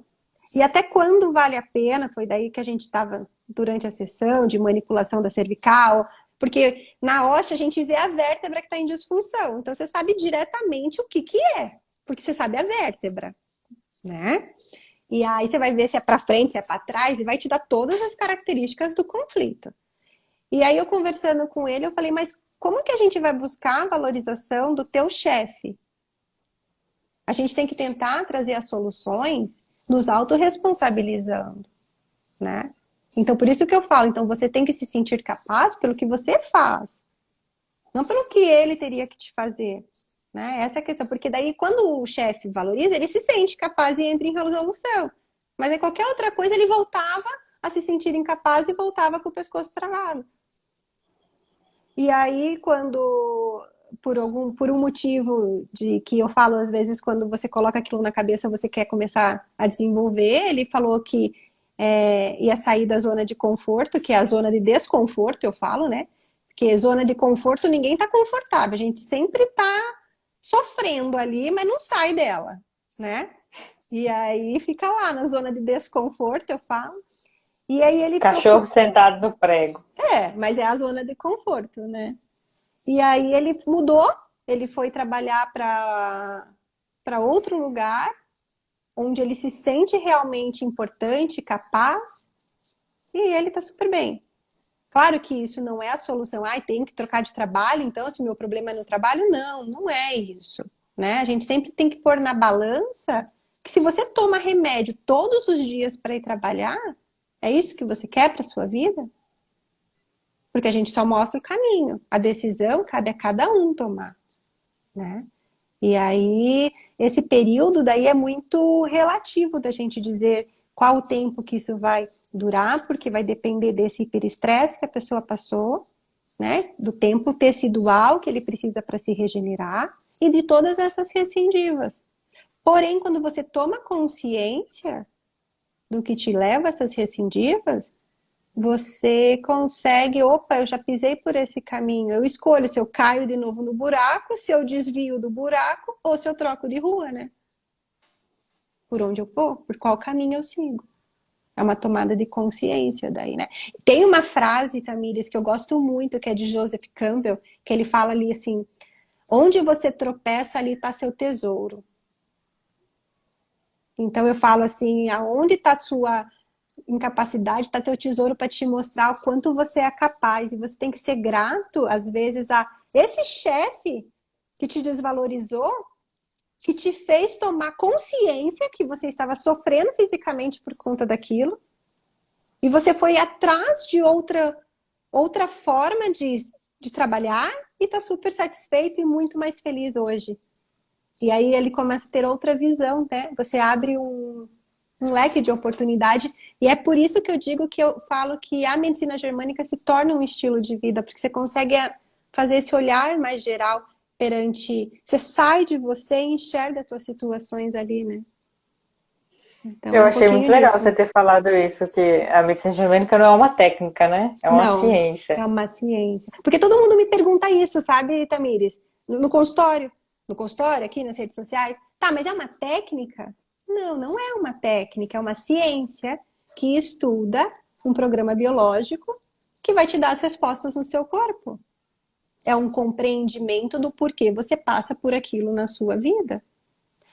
E até quando vale a pena, foi daí que a gente estava durante a sessão de manipulação da cervical, porque na hoste a gente vê a vértebra que está em disfunção. Então você sabe diretamente o que é, porque você sabe a vértebra, né? E aí você vai ver se é para frente, se é para trás, e vai te dar todas as características do conflito. E aí eu conversando com ele, eu falei, mas como que a gente vai buscar a valorização do teu chefe? A gente tem que tentar trazer as soluções nos autorresponsabilizando, né? Então, por isso que eu falo, então você tem que se sentir capaz pelo que você faz, não pelo que ele teria que te fazer, né? Essa é a questão, porque daí quando o chefe valoriza, ele se sente capaz e entra em resolução. Mas em qualquer outra coisa ele voltava a se sentir incapaz e voltava com o pescoço travado. E aí, quando, por um motivo de que eu falo às vezes, quando você coloca aquilo na cabeça, você quer começar a desenvolver, ele falou que ia sair da zona de conforto, que é a zona de desconforto, eu falo, né? Porque zona de conforto, ninguém tá confortável, a gente sempre tá sofrendo ali, mas não sai dela, né? E aí fica lá na zona de desconforto, eu falo. E aí ele Cachorro sentado no prego. mas é a zona de conforto, né? E aí ele mudou, ele foi trabalhar para outro lugar, onde ele se sente realmente importante, capaz, e ele tá super bem. Claro que isso não é a solução, tem que trocar de trabalho, então se o meu problema é no trabalho, não é isso, né? A gente sempre tem que pôr na balança que se você toma remédio todos os dias para ir trabalhar, é isso que você quer para sua vida? Porque a gente só mostra o caminho. A decisão cabe a cada um tomar, né? E aí, esse período daí é muito relativo da gente dizer qual o tempo que isso vai durar, porque vai depender desse hiperestresse que a pessoa passou, né? Do tempo tecidual que ele precisa para se regenerar e de todas essas recidivas. Porém, quando você toma consciência do que te leva a essas recidivas, você consegue, eu já pisei por esse caminho, eu escolho se eu caio de novo no buraco, se eu desvio do buraco ou se eu troco de rua, né? Por onde eu vou, por qual caminho eu sigo. É uma tomada de consciência daí, né? Tem uma frase, Tamires, que eu gosto muito, que é de Joseph Campbell, que ele fala ali assim, onde você tropeça, ali está seu tesouro. Então eu falo assim, aonde está sua incapacidade, está teu tesouro para te mostrar o quanto você é capaz. E você tem que ser grato, às vezes, a esse chefe que te desvalorizou, que te fez tomar consciência que você estava sofrendo fisicamente por conta daquilo. E você foi atrás de outra forma de trabalhar e está super satisfeito e muito mais feliz hoje. E aí ele começa a ter outra visão, né? Você abre um leque de oportunidade, e é por isso que eu digo que eu falo que a medicina germânica se torna um estilo de vida, porque você consegue fazer esse olhar mais geral perante, você sai de você e enxerga as suas situações ali, né? Então, Eu achei muito legal disso. você ter falado isso, que a medicina germânica não é uma técnica, né? É uma Não, ciência. é uma ciência. Porque todo mundo me pergunta isso, sabe, Tamires? No consultório aqui nas redes sociais. Tá, mas é uma técnica? Não é uma técnica, é uma ciência que estuda um programa biológico que vai te dar as respostas no seu corpo. É um compreendimento do porquê você passa por aquilo na sua vida.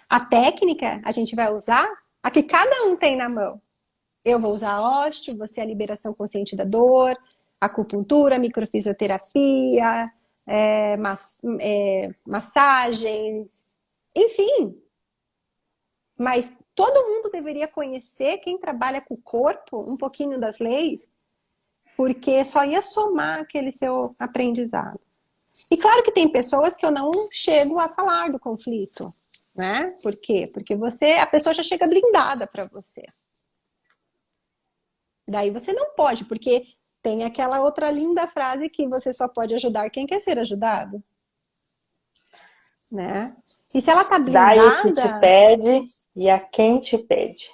A técnica a gente vai usar a que cada um tem na mão. Eu vou usar a osteo, você a liberação consciente da dor, acupuntura, microfisioterapia, massagens, enfim. Mas todo mundo deveria conhecer, quem trabalha com o corpo, um pouquinho das leis, porque só ia somar aquele seu aprendizado. E claro que tem pessoas que eu não chego a falar do conflito, né? Por quê? Porque a pessoa já chega blindada para você. Daí você não pode, porque tem aquela outra linda frase que você só pode ajudar quem quer ser ajudado. Né? E se ela tá blindada... Dai o que te pede e a quem te pede.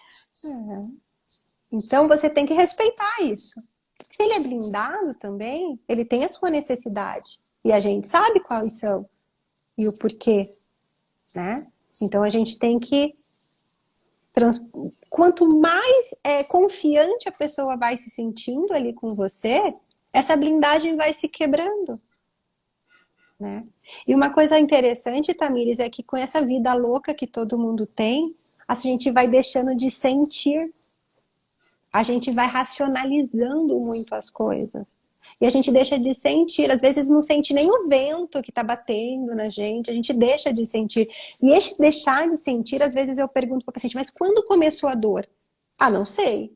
Então você tem que respeitar isso. Se ele é blindado também, ele tem a sua necessidade. E a gente sabe quais são e o porquê, né? Então a gente tem que... Quanto mais confiante a pessoa vai se sentindo ali com você, essa blindagem vai se quebrando, né? E uma coisa interessante, Tamires, é que com essa vida louca que todo mundo tem, a gente vai deixando de sentir. A gente vai racionalizando muito as coisas. E a gente deixa de sentir. Às vezes não sente nem o vento que tá batendo na gente. A gente deixa de sentir. E esse deixar de sentir, às vezes eu pergunto para o paciente, mas quando começou a dor? Ah, não sei.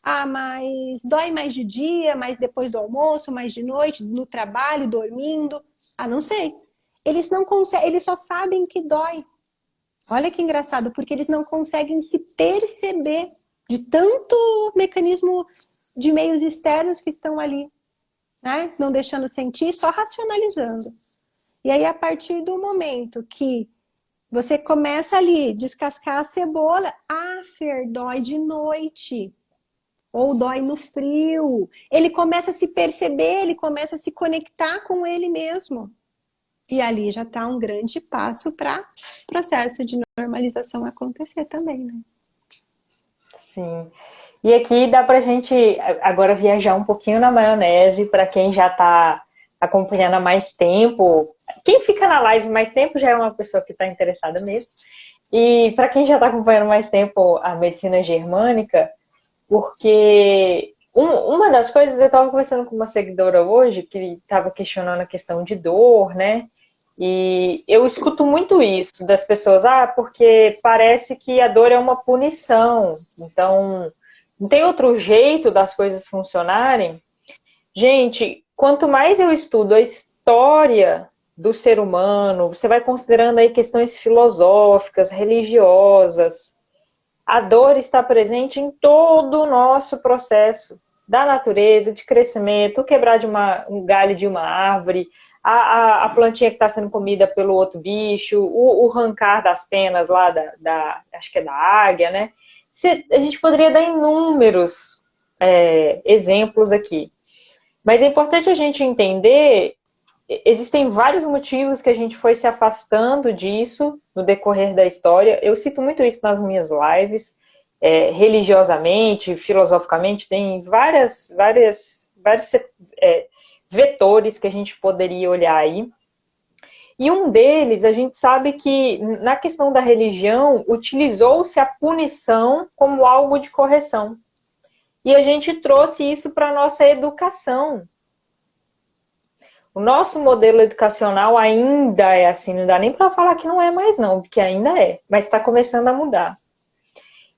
Ah, mas dói mais de dia, mais depois do almoço, mais de noite, no trabalho, dormindo? Ah, não sei. Eles não conseguem, eles só sabem que dói. Olha que engraçado, porque eles não conseguem se perceber de tanto mecanismo de meios externos que estão ali, né? Não deixando sentir, só racionalizando. E aí, a partir do momento que você começa ali, descascar a cebola, Fer, dói de noite. Ou dói no frio. Ele começa a se perceber, ele começa a se conectar com ele mesmo. E ali já está um grande passo para o processo de normalização acontecer também, né? Sim. E aqui dá pra gente agora viajar um pouquinho na maionese, para quem já está acompanhando há mais tempo. Quem fica na live mais tempo já é uma pessoa que está interessada mesmo. E para quem já está acompanhando mais tempo a medicina germânica, porque uma das coisas, eu estava conversando com uma seguidora hoje, que estava questionando a questão de dor, né? E eu escuto muito isso das pessoas, porque parece que a dor é uma punição, então não tem outro jeito das coisas funcionarem. Gente, quanto mais eu estudo a história do ser humano, você vai considerando aí questões filosóficas, religiosas, a dor está presente em todo o nosso processo da natureza, de crescimento, o quebrar de um galho de uma árvore, a plantinha que está sendo comida pelo outro bicho, o arrancar das penas lá acho que é da águia, né? A gente poderia dar inúmeros exemplos aqui. Mas é importante a gente entender, existem vários motivos que a gente foi se afastando disso no decorrer da história. Eu cito muito isso nas minhas lives. Religiosamente, filosoficamente, tem vários vetores que a gente poderia olhar aí. E um deles, a gente sabe que na questão da religião, utilizou-se a punição como algo de correção. E a gente trouxe isso para a nossa educação. O nosso modelo educacional ainda é assim, não dá nem para falar que não é mais não, porque ainda é, mas está começando a mudar.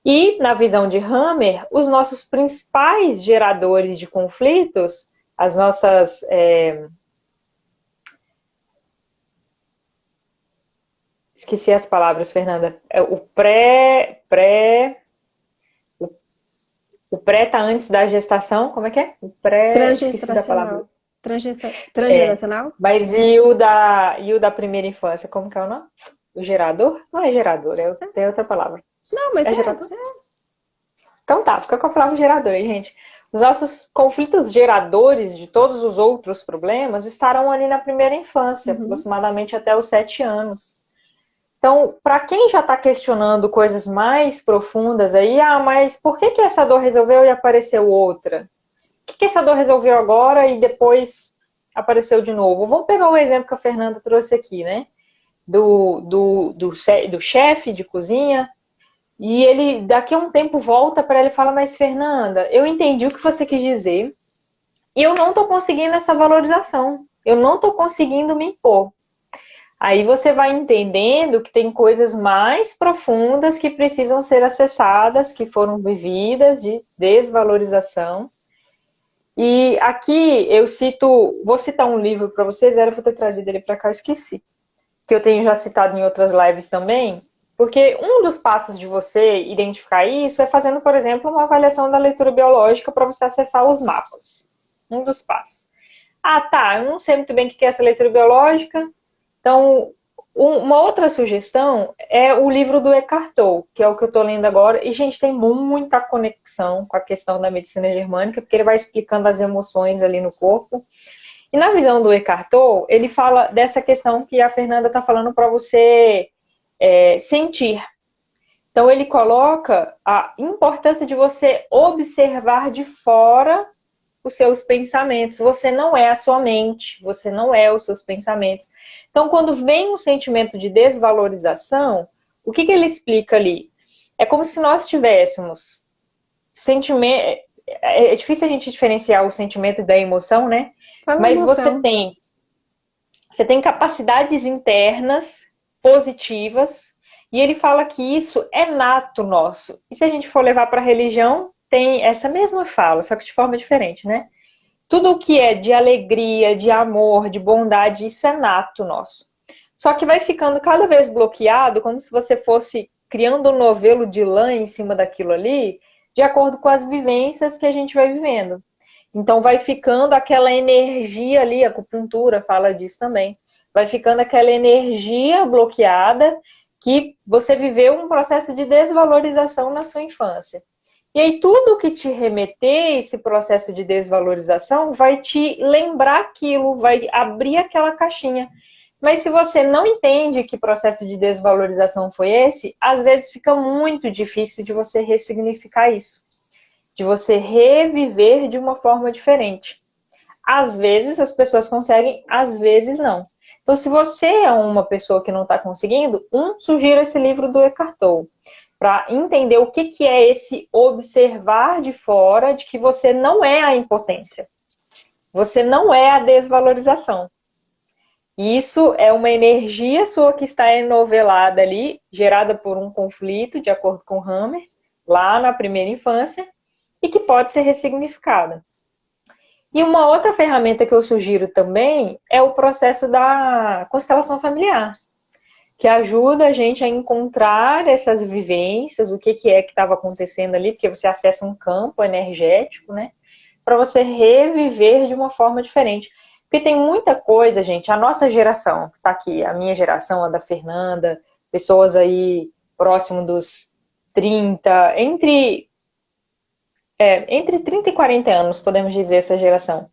E, na visão de Hammer, os nossos principais geradores de conflitos, as nossas... Esqueci as palavras, Fernanda. O pré tá antes da gestação, como é que é? O pré... Esqueci da palavra. Transgeracional? Mas e o da primeira infância, como que é o nome? O gerador? Não é gerador, tem outra palavra. Não, mas gerador? Então tá, fica com a palavra gerador aí, gente. Os nossos conflitos geradores de todos os outros problemas estarão ali na primeira infância, aproximadamente até os 7 anos. Então, para quem já está questionando coisas mais profundas aí, mas por que essa dor resolveu e apareceu outra? O que essa dor resolveu agora e depois apareceu de novo? Vamos pegar o exemplo que a Fernanda trouxe aqui, né? Do chefe de cozinha. E ele, daqui a um tempo, volta para ela e fala, mas Fernanda, eu entendi o que você quis dizer e eu não estou conseguindo essa valorização. Eu não estou conseguindo me impor. Aí você vai entendendo que tem coisas mais profundas que precisam ser acessadas, que foram vividas de desvalorização. E aqui eu vou citar um livro para vocês, era para ter trazido ele para cá, eu esqueci. Que eu tenho já citado em outras lives também, porque um dos passos de você identificar isso é fazendo, por exemplo, uma avaliação da leitura biológica para você acessar os mapas. Um dos passos. Eu não sei muito bem o que é essa leitura biológica, então Uma outra sugestão é o livro do Eckhart Tolle, que é o que eu estou lendo agora. E, gente, tem muita conexão com a questão da medicina germânica, porque ele vai explicando as emoções ali no corpo. E na visão do Eckhart Tolle, ele fala dessa questão que a Fernanda está falando para você sentir. Então, ele coloca a importância de você observar de fora os seus pensamentos. Você não é a sua mente, você não é os seus pensamentos. Então, quando vem um sentimento de desvalorização, o que ele explica ali? É como se nós tivéssemos sentimento. É difícil a gente diferenciar o sentimento da emoção, né? Mas emoção. você tem capacidades internas positivas, e ele fala que isso é nato nosso. E se a gente for levar para a religião, tem essa mesma fala, só que de forma diferente, né? Tudo o que é de alegria, de amor, de bondade, isso é nato nosso. Só que vai ficando cada vez bloqueado, como se você fosse criando um novelo de lã em cima daquilo ali, de acordo com as vivências que a gente vai vivendo. Então vai ficando aquela energia ali, a acupuntura fala disso também, vai ficando aquela energia bloqueada que você viveu um processo de desvalorização na sua infância. E aí tudo que te remeter esse processo de desvalorização vai te lembrar aquilo, vai abrir aquela caixinha. Mas se você não entende que processo de desvalorização foi esse, às vezes fica muito difícil de você ressignificar isso, de você reviver de uma forma diferente. Às vezes as pessoas conseguem, às vezes não. Então, se você é uma pessoa que não está conseguindo, sugiro esse livro do Eckhart Tolle, para entender o que é esse observar de fora de que você não é a impotência. Você não é a desvalorização. Isso é uma energia sua que está enovelada ali, gerada por um conflito, de acordo com Hammer, lá na primeira infância, e que pode ser ressignificada. E uma outra ferramenta que eu sugiro também é o processo da constelação familiar, que ajuda a gente a encontrar essas vivências, o que é que estava acontecendo ali, porque você acessa um campo energético, né? Para você reviver de uma forma diferente. Porque tem muita coisa, gente, a nossa geração, que está aqui, a minha geração, a da Fernanda, pessoas aí próximo dos 30, entre 30 e 40 anos, podemos dizer, essa geração.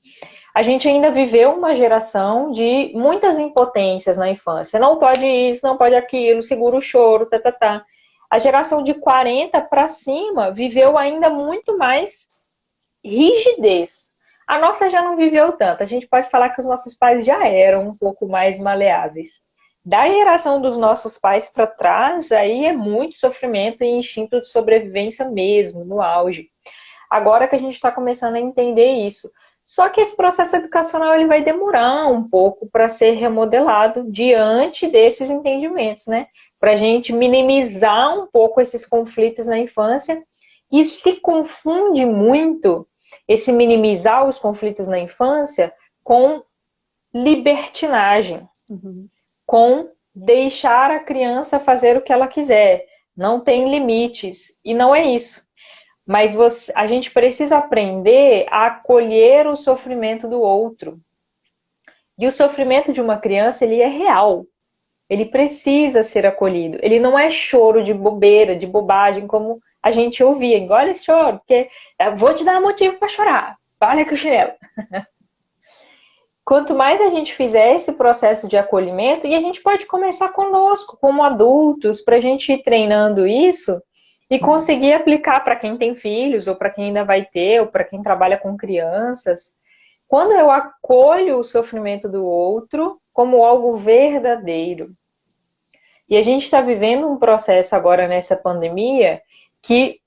A gente ainda viveu uma geração de muitas impotências na infância. Não pode isso, não pode aquilo, segura o choro, tá. A geração de 40 para cima viveu ainda muito mais rigidez. A nossa já não viveu tanto. A gente pode falar que os nossos pais já eram um pouco mais maleáveis. Da geração dos nossos pais para trás, aí é muito sofrimento e instinto de sobrevivência mesmo, no auge. Agora que a gente está começando a entender isso. Só que esse processo educacional ele vai demorar um pouco para ser remodelado diante desses entendimentos, né? Para a gente minimizar um pouco esses conflitos na infância. E se confunde muito esse minimizar os conflitos na infância com libertinagem, com deixar a criança fazer o que ela quiser. Não tem limites. E não é isso. Mas a gente precisa aprender a acolher o sofrimento do outro. E o sofrimento de uma criança, ele é real. Ele precisa ser acolhido. Ele não é choro de bobeira, de bobagem, como a gente ouvia. Engole esse choro, porque eu vou te dar motivo para chorar. Olha que o chinelo. Quanto mais a gente fizer esse processo de acolhimento, e a gente pode começar conosco, como adultos, para a gente ir treinando isso, e conseguir aplicar para quem tem filhos, ou para quem ainda vai ter, ou para quem trabalha com crianças. Quando eu acolho o sofrimento do outro como algo verdadeiro. E a gente está vivendo um processo agora nessa pandemia que,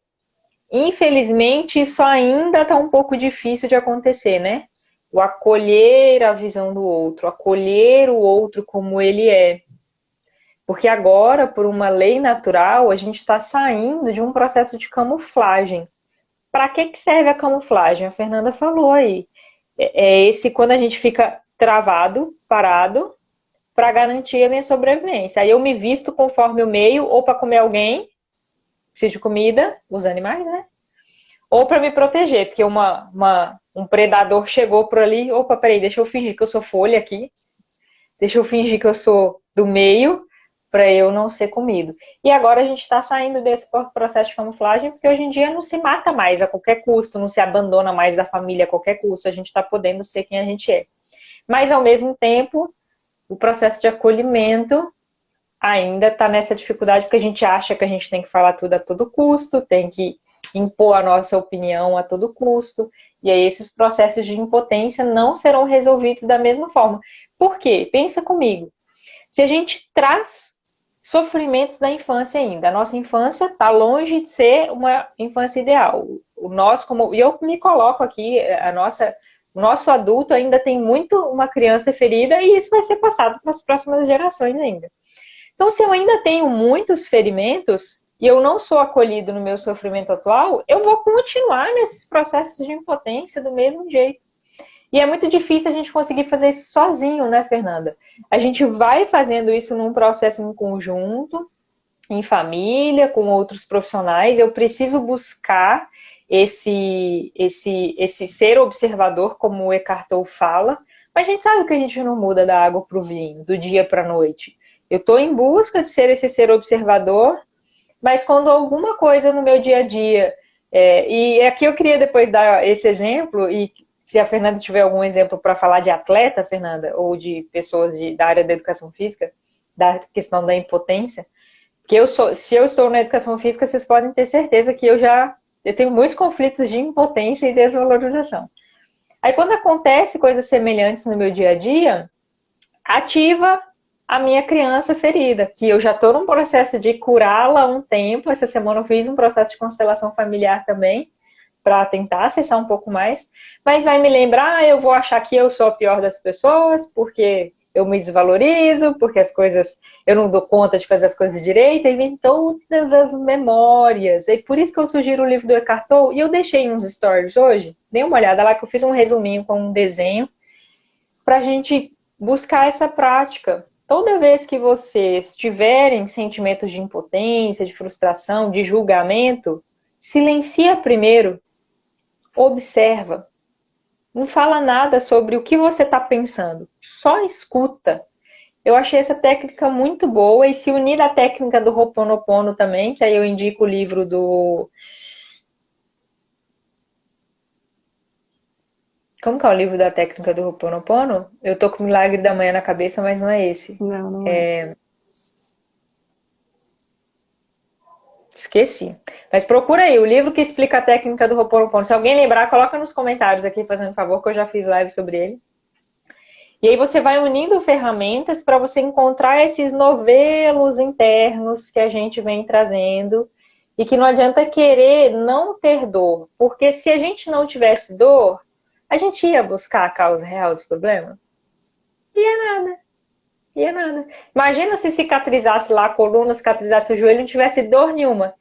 infelizmente, isso ainda está um pouco difícil de acontecer, né? O acolher a visão do outro, acolher o outro como ele é. Porque agora, por uma lei natural, a gente está saindo de um processo de camuflagem. Para que serve a camuflagem? A Fernanda falou aí. É esse quando a gente fica travado, parado, para garantir a minha sobrevivência. Aí eu me visto conforme o meio, ou para comer alguém, preciso de comida, os animais, né? Ou para me proteger, porque um predador chegou por ali, opa, peraí, deixa eu fingir que eu sou folha aqui, deixa eu fingir que eu sou do meio para eu não ser comido. E agora a gente está saindo desse processo de camuflagem, porque hoje em dia não se mata mais a qualquer custo, não se abandona mais da família a qualquer custo, a gente está podendo ser quem a gente é. Mas, ao mesmo tempo, o processo de acolhimento ainda está nessa dificuldade, porque a gente acha que a gente tem que falar tudo a todo custo, tem que impor a nossa opinião a todo custo, e aí esses processos de impotência não serão resolvidos da mesma forma. Por quê? Pensa comigo. Se a gente traz sofrimentos da infância ainda, a nossa infância está longe de ser uma infância ideal. E eu me coloco aqui, o nosso adulto ainda tem muito uma criança ferida, e isso vai ser passado para as próximas gerações ainda. Então, se eu ainda tenho muitos ferimentos e eu não sou acolhido no meu sofrimento atual, eu vou continuar nesses processos de impotência do mesmo jeito. E é muito difícil a gente conseguir fazer isso sozinho, né, Fernanda? A gente vai fazendo isso num processo em conjunto, em família, com outros profissionais. Eu preciso buscar esse ser observador, como o Eckhart Tolle fala, mas a gente sabe que a gente não muda da água para o vinho, do dia para a noite. Eu estou em busca de ser esse ser observador, mas quando alguma coisa no meu dia a dia... e aqui eu queria depois dar esse exemplo, e se a Fernanda tiver algum exemplo para falar de atleta, Fernanda, ou de pessoas da área da educação física, da questão da impotência, que se eu estou na educação física, vocês podem ter certeza que eu tenho muitos conflitos de impotência e desvalorização. Aí quando acontece coisas semelhantes no meu dia a dia, ativa a minha criança ferida, que eu já estou num processo de curá-la há um tempo. Essa semana eu fiz um processo de constelação familiar também, para tentar acessar um pouco mais, mas vai me lembrar, eu vou achar que eu sou a pior das pessoas, porque eu me desvalorizo, porque eu não dou conta de fazer as coisas direito, e vem todas as memórias. E por isso que eu sugiro o livro do Eckhart Tolle, e eu deixei uns stories hoje, dê uma olhada lá, que eu fiz um resuminho com um desenho, para a gente buscar essa prática. Toda vez que vocês tiverem sentimentos de impotência, de frustração, de julgamento, silencia primeiro, observa. Não fala nada sobre o que você está pensando, só escuta. Eu achei essa técnica muito boa, e se unir à técnica do Ho'oponopono também, que aí eu indico o livro do... Como que é o livro da técnica do Ho'oponopono? Eu tô com o Milagre da Manhã na cabeça, mas não é esse. Não é. Esqueci. Mas procura aí, o livro que explica a técnica do Ho'oponopono. Se alguém lembrar, coloca nos comentários aqui, fazendo favor, que eu já fiz live sobre ele. E aí você vai unindo ferramentas para você encontrar esses novelos internos que a gente vem trazendo, e que não adianta querer não ter dor, porque se a gente não tivesse dor, a gente ia buscar a causa real dos problemas? Ia nada. Imagina se cicatrizasse lá a coluna, cicatrizasse o joelho e não tivesse dor nenhuma.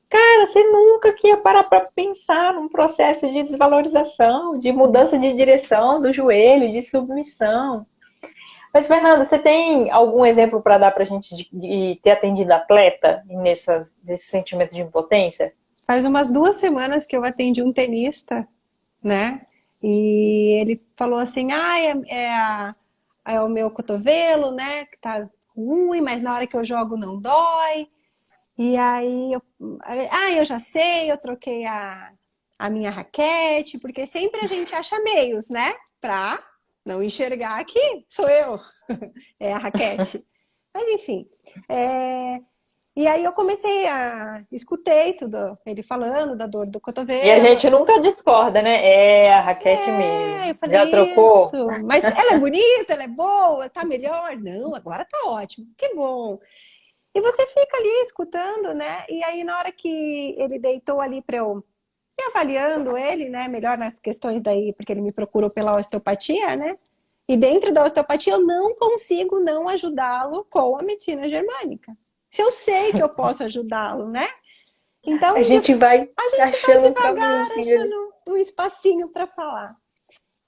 Cara, você nunca que ia parar para pensar num processo de desvalorização, de mudança de direção do joelho, de submissão. Mas, Fernanda, você tem algum exemplo para dar para a gente de ter atendido atleta nesse sentimento de impotência? Faz umas 2 semanas que eu atendi um tenista, né? E ele falou assim, é o meu cotovelo, né? Que tá ruim, mas na hora que eu jogo não dói. E aí, eu já sei, eu troquei a minha raquete, porque sempre a gente acha meios, né? Pra não enxergar que sou eu, é a raquete. Mas enfim, e aí eu escutei tudo, ele falando da dor do cotovelo. E a gente nunca discorda, né? É a raquete mesmo. Eu falei, já trocou? Isso. Mas ela é bonita, ela é boa, tá melhor? Não, agora tá ótimo, que bom. E você fica ali escutando, né? E aí, na hora que ele deitou ali para eu ir avaliando ele, né? Melhor nas questões daí, porque ele me procurou pela osteopatia, né? E dentro da osteopatia, eu não consigo não ajudá-lo com a medicina germânica. Se eu sei que eu posso ajudá-lo, né? Então, a gente vai devagar, achando um espacinho para falar.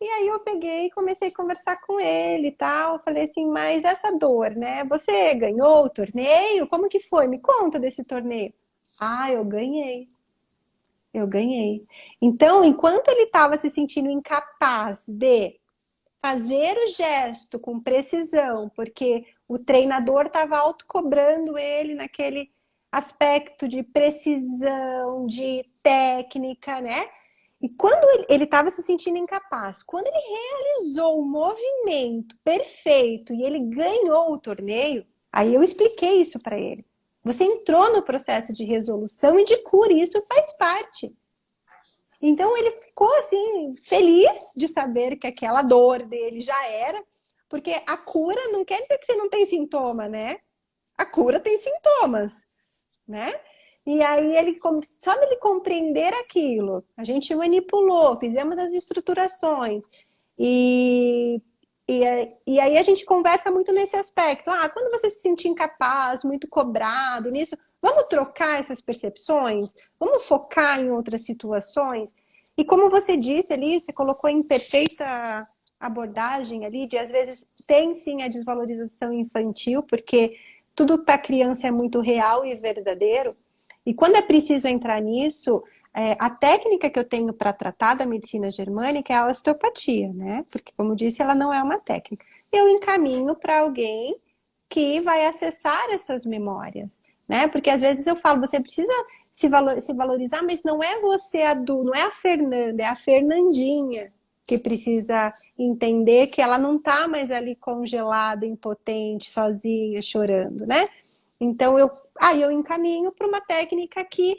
E aí eu peguei e comecei a conversar com ele e tal. Eu falei assim, mas essa dor, né? Você ganhou o torneio? Como que foi? Me conta desse torneio. Eu ganhei. Eu ganhei. Então, enquanto ele estava se sentindo incapaz de fazer o gesto com precisão, porque O treinador estava autocobrando ele naquele aspecto de precisão, de técnica, né? E quando ele estava se sentindo incapaz, quando ele realizou o movimento perfeito e ele ganhou o torneio, aí eu expliquei isso para ele. Você entrou no processo de resolução e de cura, e isso faz parte. Então ele ficou assim, feliz de saber que aquela dor dele já era, porque a cura não quer dizer que você não tem sintoma, né? A cura tem sintomas, né? E aí só dele compreender aquilo, a gente manipulou, fizemos as estruturações e aí a gente conversa muito nesse aspecto. Quando você se sentir incapaz, muito cobrado nisso, vamos trocar essas percepções? Vamos focar em outras situações? E como você disse ali, você colocou em perfeita abordagem ali, de às vezes tem sim a desvalorização infantil, porque tudo para a criança é muito real e verdadeiro. E quando é preciso entrar nisso, a técnica que eu tenho para tratar da medicina germânica é a osteopatia, né? Porque, como disse, ela não é uma técnica. Eu encaminho para alguém que vai acessar essas memórias, né? Porque às vezes eu falo, você precisa se valorizar, mas não é você adulto, não é a Fernanda, é a Fernandinha que precisa entender que ela não está mais ali congelada, impotente, sozinha, chorando, né? Então eu encaminho para uma técnica que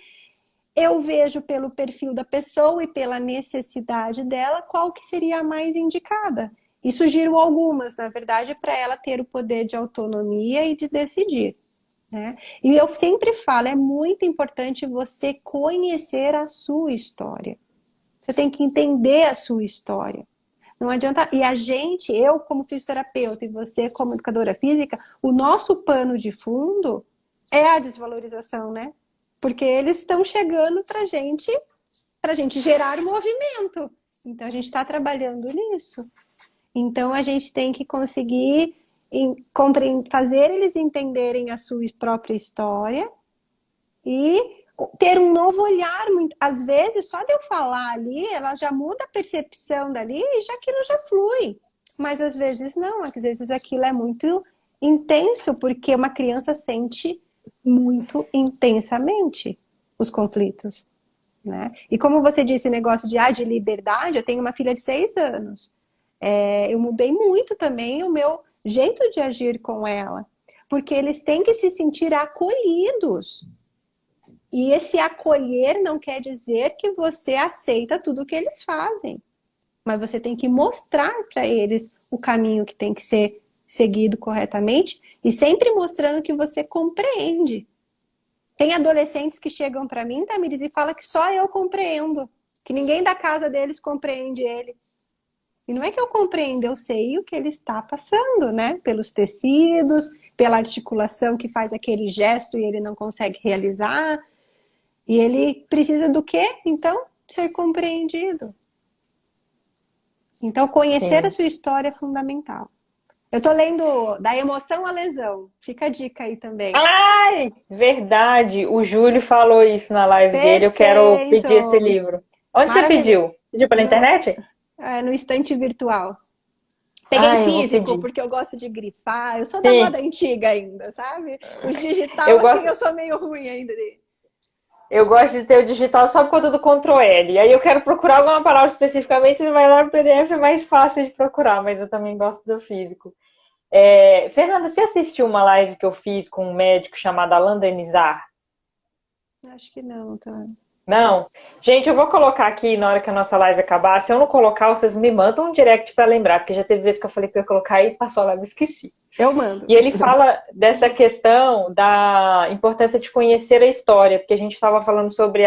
eu vejo pelo perfil da pessoa e pela necessidade dela qual que seria a mais indicada. E sugiro algumas, na verdade, para ela ter o poder de autonomia e de decidir, né? E eu sempre falo, é muito importante você conhecer a sua história. Você tem que entender a sua história. Não adianta. E eu como fisioterapeuta e você como educadora física, o nosso pano de fundo é a desvalorização, né? Porque eles estão chegando pra gente gerar movimento. Então a gente está trabalhando nisso. Então a gente tem que conseguir fazer eles entenderem a sua própria história e ter um novo olhar. Às vezes, só de eu falar ali, ela já muda a percepção dali e aquilo já flui. Mas às vezes não, às vezes aquilo é muito intenso, porque uma criança sente muito intensamente os conflitos, né? E como você disse, o negócio de liberdade, eu tenho uma filha de 6 anos. Eu mudei muito também o meu jeito de agir com ela, porque eles têm que se sentir acolhidos. E esse acolher não quer dizer que você aceita tudo que eles fazem, mas você tem que mostrar para eles o caminho que tem que ser seguido corretamente e sempre mostrando que você compreende. Tem adolescentes que chegam para mim, Tamires, e falam que só eu compreendo, que ninguém da casa deles compreende ele. E não é que eu compreendo, eu sei o que ele está passando, né? Pelos tecidos, pela articulação que faz aquele gesto e ele não consegue realizar. E ele precisa do quê? Então, ser compreendido. Então, conhecer a sua história é fundamental. Eu tô lendo Da Emoção à Lesão. Fica a dica aí também. Ai, verdade. O Júlio falou isso na live dele. Eu quero pedir esse livro. Onde você pediu? Pediu pela internet? No estante virtual. Peguei físico, porque eu gosto de grifar. Eu sou da moda antiga ainda, sabe? Os digital, eu sou meio ruim ainda dele. Eu gosto de ter o digital só por conta do Ctrl+L. Aí eu quero procurar alguma palavra especificamente, vai lá no PDF, é mais fácil de procurar, mas eu também gosto do físico. Fernanda, você assistiu uma live que eu fiz com um médico chamado Alain Denisard? Acho que não, tá. Não? Gente, eu vou colocar aqui na hora que a nossa live acabar. Se eu não colocar, vocês me mandam um direct para lembrar, porque já teve vezes que eu falei que eu ia colocar e passou a live e esqueci. Eu mando. E ele fala dessa questão da importância de conhecer a história, porque a gente estava falando sobre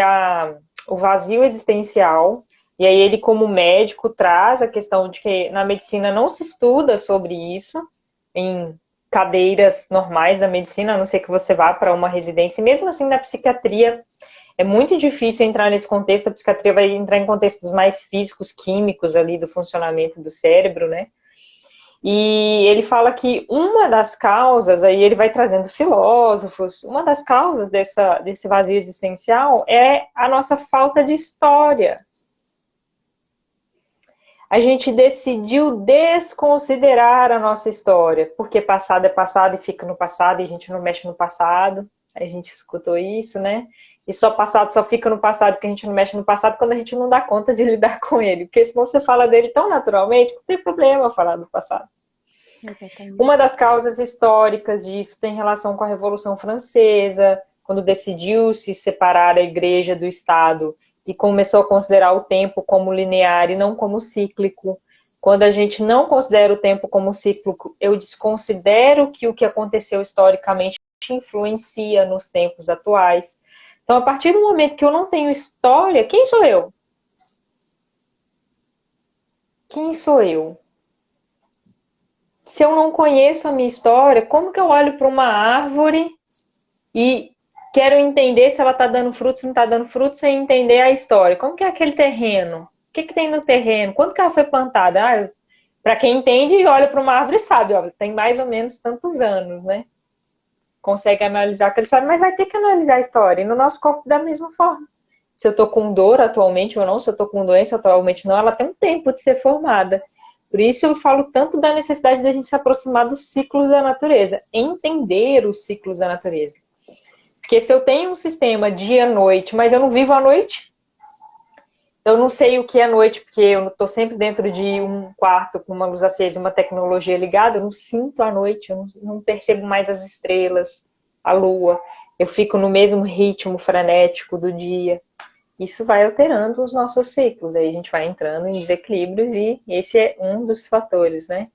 o vazio existencial, e aí ele, como médico, traz a questão de que na medicina não se estuda sobre isso, em cadeiras normais da medicina, a não ser que você vá para uma residência, e mesmo assim na psiquiatria é muito difícil entrar nesse contexto, a psiquiatria vai entrar em contextos mais físicos, químicos ali do funcionamento do cérebro, né? E ele fala que uma das causas, aí ele vai trazendo filósofos, uma das causas desse vazio existencial é a nossa falta de história. a gente decidiu desconsiderar a nossa história, porque passado é passado e fica no passado e a gente não mexe no passado. A gente escutou isso, né? E só passado só fica no passado porque a gente não mexe no passado quando a gente não dá conta de lidar com ele. Porque senão você fala dele tão naturalmente que não tem problema falar do passado. Exatamente. Uma das causas históricas disso tem relação com a Revolução Francesa, quando decidiu-se separar a igreja do Estado e começou a considerar o tempo como linear e não como cíclico. Quando a gente não considera o tempo como cíclico, eu desconsidero que o que aconteceu historicamente influencia nos tempos atuais. Então, a partir do momento que eu não tenho história, quem sou eu? Quem sou eu? Se eu não conheço a minha história, como que eu olho para uma árvore e quero entender se ela está dando fruto, se não está dando fruto, sem entender a história? Como que é aquele terreno? O que tem no terreno? Quando que ela foi plantada? Para quem entende, olha para uma árvore e sabe, ó, tem mais ou menos tantos anos, né? Consegue analisar aquela história, mas vai ter que analisar a história. E no nosso corpo da mesma forma. Se eu estou com dor atualmente ou não, se eu estou com doença atualmente ou não, ela tem um tempo de ser formada. Por isso eu falo tanto da necessidade da gente se aproximar dos ciclos da natureza, entender os ciclos da natureza. Porque se eu tenho um sistema dia-noite, mas eu não vivo à noite, eu não sei o que é noite, porque eu estou sempre dentro de um quarto com uma luz acesa e uma tecnologia ligada, eu não sinto a noite, eu não percebo mais as estrelas, a lua. Eu fico no mesmo ritmo frenético do dia. Isso vai alterando os nossos ciclos, aí a gente vai entrando em desequilíbrios e esse é um dos fatores, né?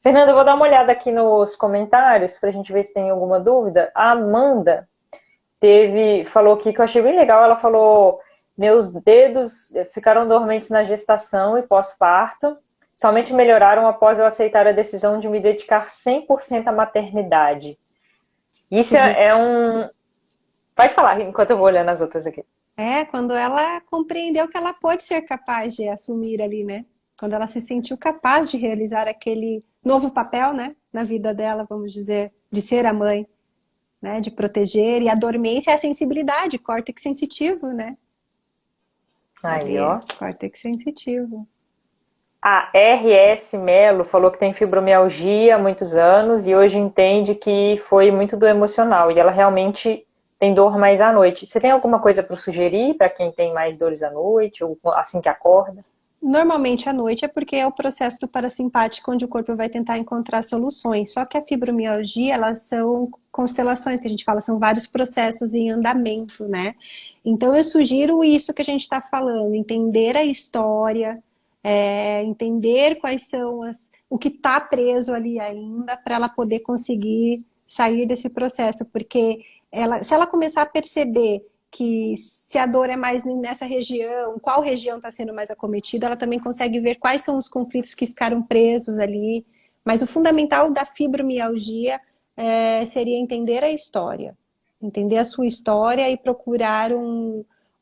Fernanda, eu vou dar uma olhada aqui nos comentários para a gente ver se tem alguma dúvida. A Amanda falou aqui que eu achei bem legal, ela falou: meus dedos ficaram dormentes na gestação e pós-parto, somente melhoraram após eu aceitar a decisão de me dedicar 100% à maternidade. Isso é um... Pode falar enquanto eu vou olhando as outras aqui. Quando ela compreendeu que ela pode ser capaz de assumir ali, né? Quando ela se sentiu capaz de realizar aquele novo papel, né? Na vida dela, vamos dizer, de ser a mãe, né? De proteger. E a dormência é a sensibilidade, córtex sensitivo, né? Aí, ó. Córtex sensitivo. A RS Melo falou que tem fibromialgia há muitos anos e hoje entende que foi muito do emocional. E ela realmente tem dor mais à noite. Você tem alguma coisa para sugerir para quem tem mais dores à noite ou assim que acorda? Normalmente à noite é porque é o processo do parasimpático, onde o corpo vai tentar encontrar soluções. Só que a fibromialgia, elas são constelações, que a gente fala, são vários processos em andamento, né? Então eu sugiro isso que a gente está falando, entender a história, entender quais são o que está preso ali ainda, para ela poder conseguir sair desse processo, porque se ela começar a perceber que se a dor é mais nessa região, qual região está sendo mais acometida, ela também consegue ver quais são os conflitos que ficaram presos ali. Mas o fundamental da fibromialgia seria entender a história, entender a sua história e procurar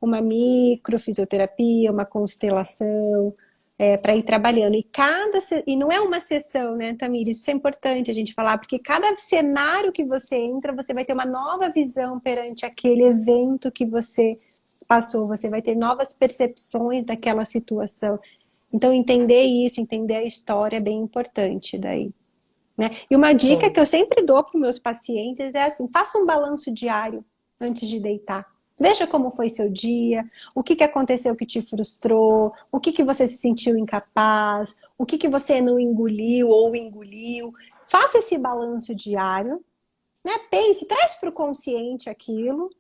uma microfisioterapia, uma constelação, para ir trabalhando. E não é uma sessão, né, Tamires? Isso é importante a gente falar, porque cada cenário que você entra, você vai ter uma nova visão perante aquele evento que você passou, você vai ter novas percepções daquela situação. Então, entender isso, entender a história é bem importante daí. Né? E uma dica que eu sempre dou para os meus pacientes é assim: faça um balanço diário antes de deitar. Veja como foi seu dia, o que aconteceu que te frustrou, o que você se sentiu incapaz, o que você não engoliu ou engoliu. Faça esse balanço diário, né? Pense, traz para o consciente aquilo,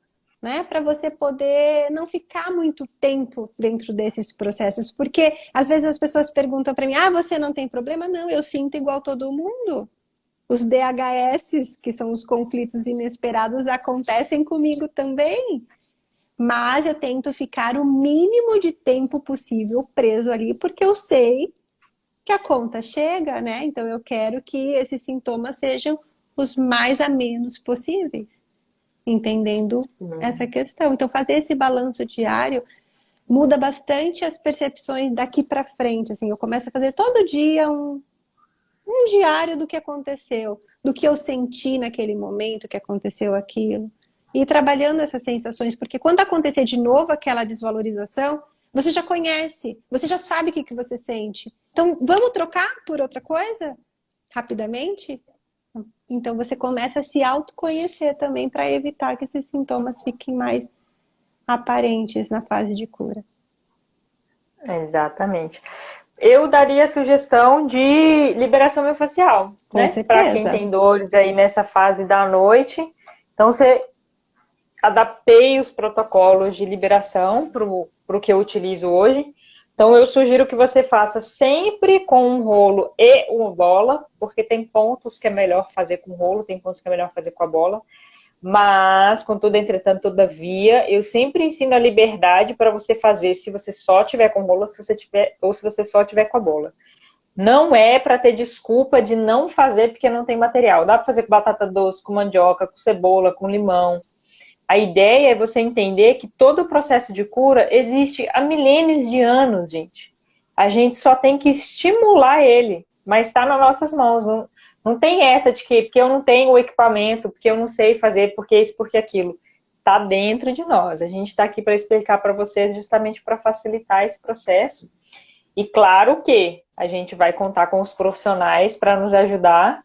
né? Para você poder não ficar muito tempo dentro desses processos. Porque às vezes as pessoas perguntam para mim: você não tem problema? Não, eu sinto igual todo mundo. Os DHS, que são os conflitos inesperados, acontecem comigo também. Mas eu tento ficar o mínimo de tempo possível preso ali, porque eu sei que a conta chega, né? Então eu quero que esses sintomas sejam os mais amenos possíveis, entendendo essa questão. Então fazer esse balanço diário muda bastante as percepções daqui para frente. Assim, eu começo a fazer todo dia um diário do que aconteceu, do que eu senti naquele momento que aconteceu aquilo. E trabalhando essas sensações, porque quando acontecer de novo aquela desvalorização, Você já conhece, você já sabe o que que você sente. Então, vamos trocar por outra coisa? Rapidamente? Então, você começa a se autoconhecer também para evitar que esses sintomas fiquem mais aparentes na fase de cura. Exatamente. Eu daria a sugestão de liberação miofascial, Com né? Para quem certeza. tem dores aí nessa fase da noite. Então, você adaptei os protocolos de liberação para o que eu utilizo hoje. Então, eu sugiro que você faça sempre com um rolo e uma bola, porque tem pontos que é melhor fazer com rolo, tem pontos que é melhor fazer com a bola. Mas, contudo, entretanto, todavia, eu sempre ensino a liberdade para você fazer se você só tiver com rolo ou se você só tiver com a bola. Não é para ter desculpa de não fazer porque não tem material. Dá para fazer com batata doce, com mandioca, com cebola, com limão. A ideia é você entender que todo o processo de cura existe há milênios de anos, gente. A gente só tem que estimular ele, mas está nas nossas mãos. Não tem essa de que porque eu não tenho o equipamento, porque eu não sei fazer, porque isso, porque aquilo. Está dentro de nós. A gente está aqui para explicar para vocês justamente para facilitar esse processo. E claro que a gente vai contar com os profissionais para nos ajudar,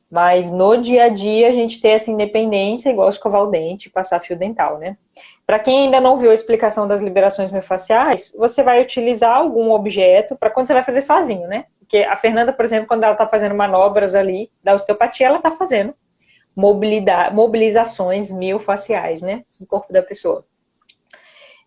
mas no dia a dia a gente ter essa independência, igual escovar o dente e passar fio dental, né? Para quem ainda não viu a explicação das liberações miofasciais, você vai utilizar algum objeto para quando você vai fazer sozinho, né? Porque a Fernanda, por exemplo, quando ela está fazendo manobras ali da osteopatia, ela está fazendo mobilizações miofaciais, né? No corpo da pessoa.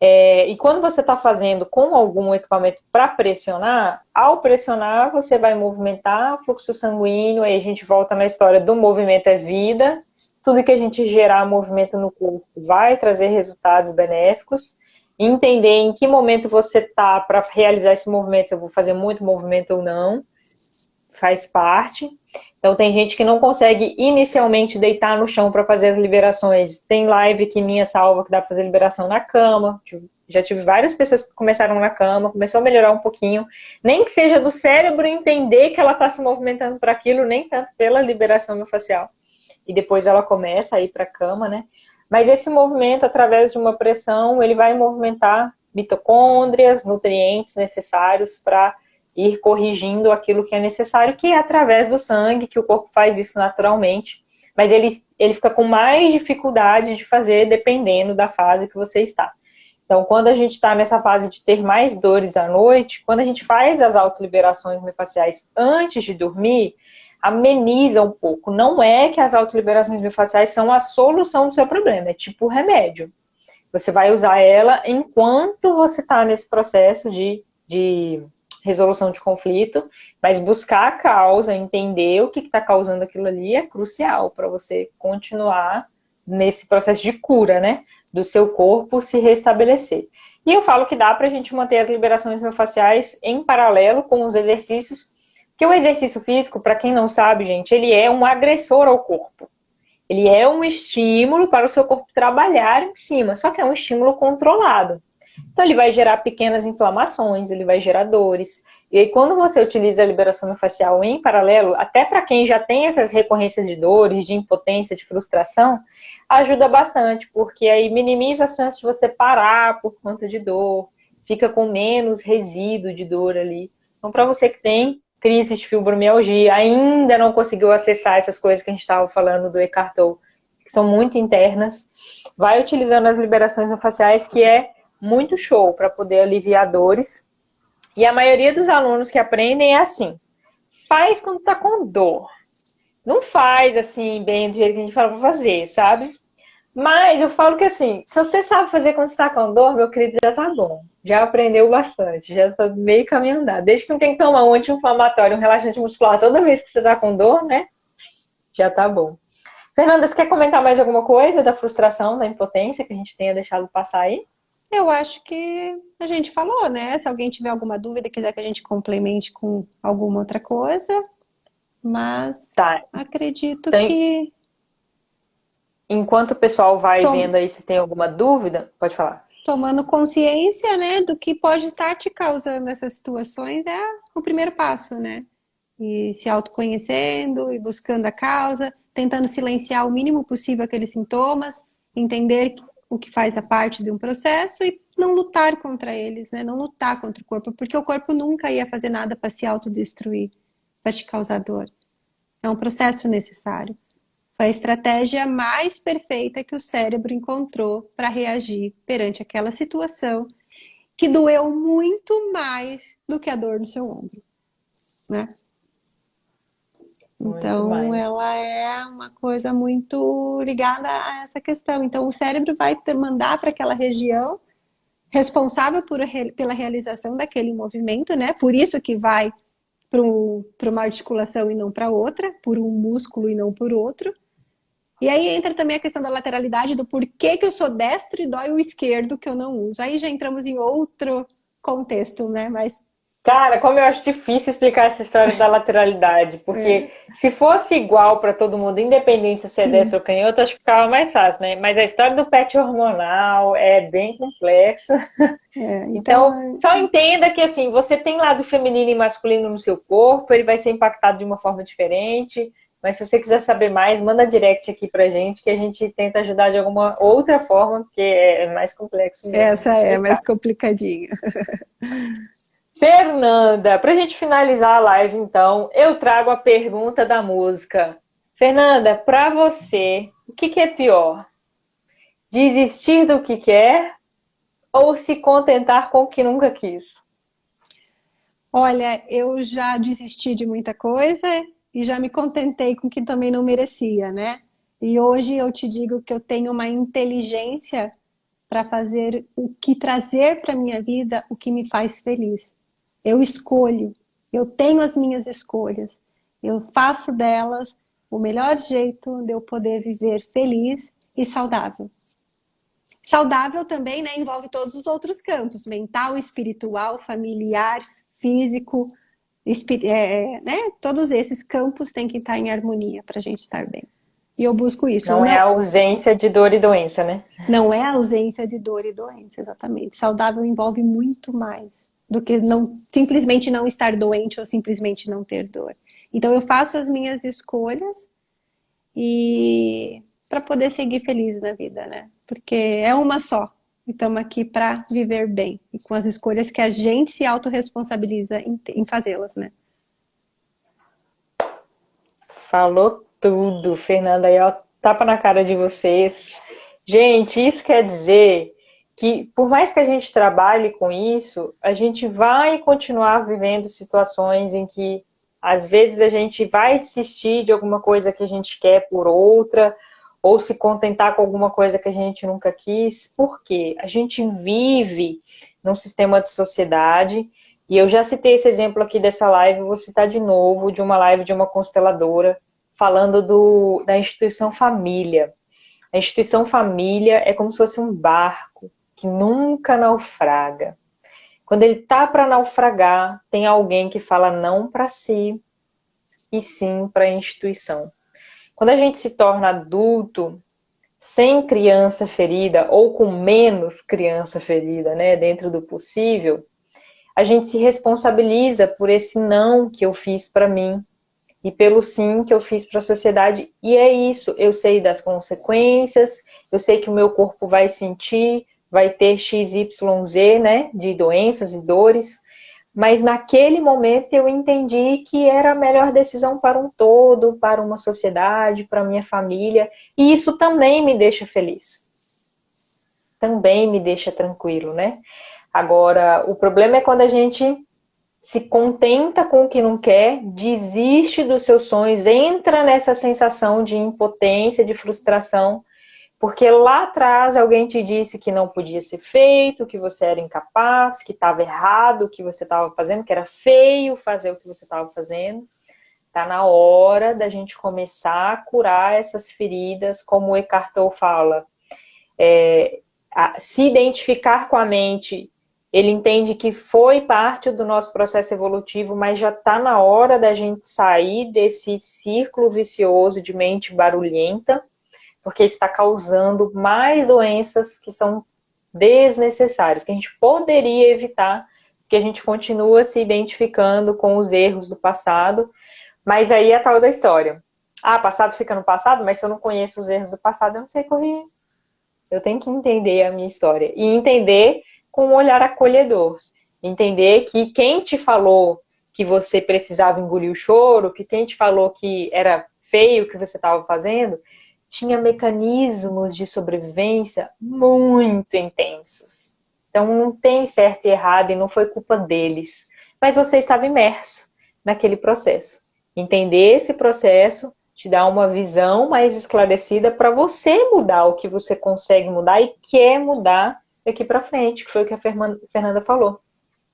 E quando você está fazendo com algum equipamento para pressionar, ao pressionar você vai movimentar o fluxo sanguíneo, aí a gente volta na história do movimento é vida, tudo que a gente gerar movimento no corpo vai trazer resultados benéficos, entender em que momento você está para realizar esse movimento, se eu vou fazer muito movimento ou não, faz parte. Então tem gente que não consegue inicialmente deitar no chão para fazer as liberações. Tem live que minha salva que dá para fazer liberação na cama. Já tive várias pessoas que começaram na cama, começou a melhorar um pouquinho. Nem que seja do cérebro entender que ela está se movimentando para aquilo, nem tanto pela liberação miofascial. E depois ela começa a ir para a cama, né? Mas esse movimento, através de uma pressão, ele vai movimentar mitocôndrias, nutrientes necessários para ir corrigindo aquilo que é necessário, que é através do sangue, que o corpo faz isso naturalmente, mas ele fica com mais dificuldade de fazer dependendo da fase que você está. Então, quando a gente está nessa fase de ter mais dores à noite, quando a gente faz as autoliberações miofasciais antes de dormir, ameniza um pouco. Não é que as autoliberações miofasciais são a solução do seu problema, é tipo remédio. Você vai usar ela enquanto você está nesse processo de resolução de conflito, mas buscar a causa, entender o que está causando aquilo ali é crucial para você continuar nesse processo de cura, né, do seu corpo se restabelecer. E eu falo que dá para a gente manter as liberações miofasciais em paralelo com os exercícios, porque o exercício físico, para quem não sabe, gente, ele é um agressor ao corpo. Ele é um estímulo para o seu corpo trabalhar em cima, só que é um estímulo controlado. Então, ele vai gerar pequenas inflamações, ele vai gerar dores. E aí, quando você utiliza a liberação miofascial em paralelo, até para quem já tem essas recorrências de dores, de impotência, de frustração, ajuda bastante, porque aí minimiza a chance de você parar por conta de dor, fica com menos resíduo de dor ali. Então, para você que tem crise de fibromialgia, ainda não conseguiu acessar essas coisas que a gente estava falando do Eckhart Tolle, que são muito internas, vai utilizando as liberações miofasciais, que é muito show para poder aliviar dores. E a maioria dos alunos que aprendem é assim: faz quando tá com dor. Não faz assim, bem do jeito que a gente fala pra fazer, sabe? Mas eu falo que assim, se você sabe fazer quando você tá com dor, meu querido, já tá bom. Já aprendeu bastante, já tá meio caminho andado. Desde que não tem que tomar um anti-inflamatório, um relaxante muscular toda vez que você tá com dor, né? Já tá bom. Fernanda, você quer comentar mais alguma coisa da frustração, da impotência que a gente tenha deixado passar aí? Eu acho que a gente falou, né? Se alguém tiver alguma dúvida, quiser que a gente complemente com alguma outra coisa, mas tá. Acredito que... Enquanto o pessoal vai vendo aí se tem alguma dúvida, pode falar. Tomando consciência, né, do que pode estar te causando essas situações é o primeiro passo, né? E se autoconhecendo e buscando a causa, tentando silenciar o mínimo possível aqueles sintomas, entender o que faz a parte de um processo e não lutar contra eles, né? Não lutar contra o corpo, porque o corpo nunca ia fazer nada para se autodestruir, para te causar dor. É um processo necessário. Foi a estratégia mais perfeita que o cérebro encontrou para reagir perante aquela situação que doeu muito mais do que a dor no seu ombro, né? Então, ela é uma coisa muito ligada a essa questão. Então, o cérebro vai mandar para aquela região responsável pela realização daquele movimento, né? Por isso que vai para uma articulação e não para outra, por um músculo e não por outro. E aí entra também a questão da lateralidade, do porquê que eu sou destro e dói o esquerdo que eu não uso. Aí já entramos em outro contexto, né? Mas Cara, como eu acho difícil explicar essa história da lateralidade, porque se fosse igual para todo mundo, independente se é destro ou canhoto, acho que ficava mais fácil, né? Mas a história do PET hormonal é bem complexa. Então, só entenda que assim, você tem lado feminino e masculino no seu corpo, ele vai ser impactado de uma forma diferente. Mas se você quiser saber mais, manda direct aqui pra gente, que a gente tenta ajudar de alguma outra forma, porque é mais complexo mesmo. Essa é mais complicadinha. Fernanda, pra gente finalizar a live, então, eu trago a pergunta da música. Fernanda, pra você, o que é pior? Desistir do que quer ou se contentar com o que nunca quis? Olha, eu já desisti de muita coisa e já me contentei com o que também não merecia, né? E hoje eu te digo que eu tenho uma inteligência para fazer o que trazer para minha vida o que me faz feliz. Eu escolho, eu tenho as minhas escolhas, eu faço delas o melhor jeito de eu poder viver feliz e saudável. Saudável também, né, envolve todos os outros campos, mental, espiritual, familiar, físico, né? Todos esses campos têm que estar em harmonia para a gente estar bem. E eu busco isso. Não é a ausência de dor e doença, né? Não é a ausência de dor e doença, exatamente. Saudável envolve muito mais do que simplesmente não estar doente ou simplesmente não ter dor. Então eu faço as minhas escolhas e para poder seguir feliz na vida, né? Porque é uma só. E estamos aqui para viver bem e com as escolhas que a gente se autorresponsabiliza em fazê-las, né? Falou tudo, Fernanda. Aí, ó, tapa na cara de vocês. Gente, isso quer dizer que, por mais que a gente trabalhe com isso, a gente vai continuar vivendo situações em que, às vezes, a gente vai desistir de alguma coisa que a gente quer por outra, ou se contentar com alguma coisa que a gente nunca quis. Por quê? A gente vive num sistema de sociedade, e eu já citei esse exemplo aqui dessa live, vou citar de novo, de uma live de uma consteladora, falando da instituição família. A instituição família é como se fosse um barco que nunca naufraga. Quando ele tá para naufragar, tem alguém que fala não para si e sim para a instituição. Quando a gente se torna adulto, sem criança ferida ou com menos criança ferida, né, dentro do possível, a gente se responsabiliza por esse não que eu fiz para mim e pelo sim que eu fiz para a sociedade. E é isso, eu sei das consequências, eu sei que o meu corpo vai sentir, vai ter XYZ, né, de doenças e dores, mas naquele momento eu entendi que era a melhor decisão para um todo, para uma sociedade, para minha família, e isso também me deixa feliz. Também me deixa tranquilo, né? Agora, o problema é quando a gente se contenta com o que não quer, desiste dos seus sonhos, entra nessa sensação de impotência, de frustração, porque lá atrás alguém te disse que não podia ser feito, que você era incapaz, que estava errado o que você estava fazendo, que era feio fazer o que você estava fazendo. Está na hora da gente começar a curar essas feridas, como o Eckhart Tolle fala. Se identificar com a mente, ele entende que foi parte do nosso processo evolutivo, mas já está na hora da gente sair desse círculo vicioso de mente barulhenta, porque está causando mais doenças que são desnecessárias, que a gente poderia evitar, porque a gente continua se identificando com os erros do passado, mas aí é a tal da história. Passado fica no passado, mas se eu não conheço os erros do passado, eu não sei corrigir. Eu tenho que entender a minha história. E entender com um olhar acolhedor. Entender que quem te falou que você precisava engolir o choro, que quem te falou que era feio o que você estava fazendo, tinha mecanismos de sobrevivência muito intensos. Então não tem certo e errado e não foi culpa deles. Mas você estava imerso naquele processo. Entender esse processo te dá uma visão mais esclarecida para você mudar o que você consegue mudar e quer mudar daqui para frente, que foi o que a Fernanda falou.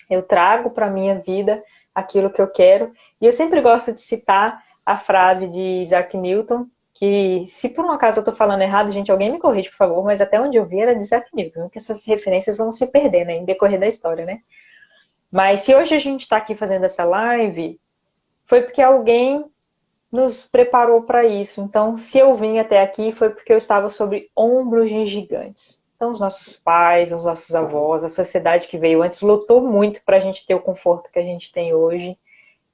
Eu trago para a minha vida aquilo que eu quero. E eu sempre gosto de citar a frase de Isaac Newton, que se por um acaso eu estou falando errado, gente, alguém me corrige, por favor, mas até onde eu vi era de Isaac Newton, que essas referências vão se perder, né, em decorrer da história, né? Mas se hoje a gente está aqui fazendo essa live, foi porque alguém nos preparou para isso. Então, se eu vim até aqui, foi porque eu estava sobre ombros de gigantes. Então, os nossos pais, os nossos avós, a sociedade que veio antes lutou muito para a gente ter o conforto que a gente tem hoje.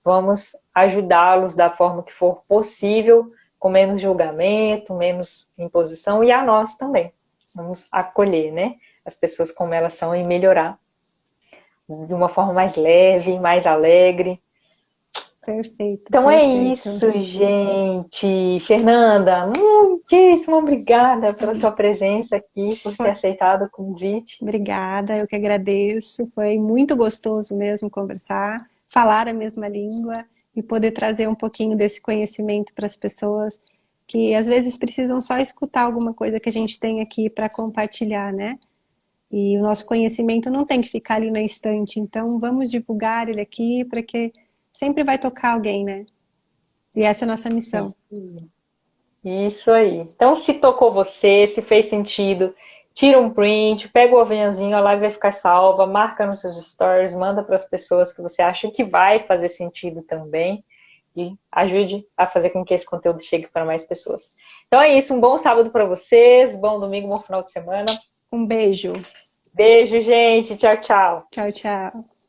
Vamos ajudá-los da forma que for possível, com menos julgamento, menos imposição, e a nós também. Vamos acolher, né, as pessoas como elas são e melhorar de uma forma mais leve, mais alegre. Perfeito. Então perfeito. é isso, gente. Fernanda, muitíssimo obrigada pela sua presença aqui, por ter aceitado o convite. Obrigada, eu que agradeço. Foi muito gostoso mesmo conversar, falar a mesma língua e poder trazer um pouquinho desse conhecimento para as pessoas que às vezes precisam só escutar alguma coisa que a gente tem aqui para compartilhar, né? E o nosso conhecimento não tem que ficar ali na estante, então vamos divulgar ele aqui para que sempre vai tocar alguém, né? E essa é a nossa missão. Isso aí. Então, se tocou você, se fez sentido, tira um print, pega o aviãozinho, a live vai ficar salva, marca nos seus stories, manda para as pessoas que você acha que vai fazer sentido também e ajude a fazer com que esse conteúdo chegue para mais pessoas. Então é isso, um bom sábado para vocês, bom domingo, bom final de semana. Um beijo. Beijo, gente. Tchau, tchau. Tchau, tchau.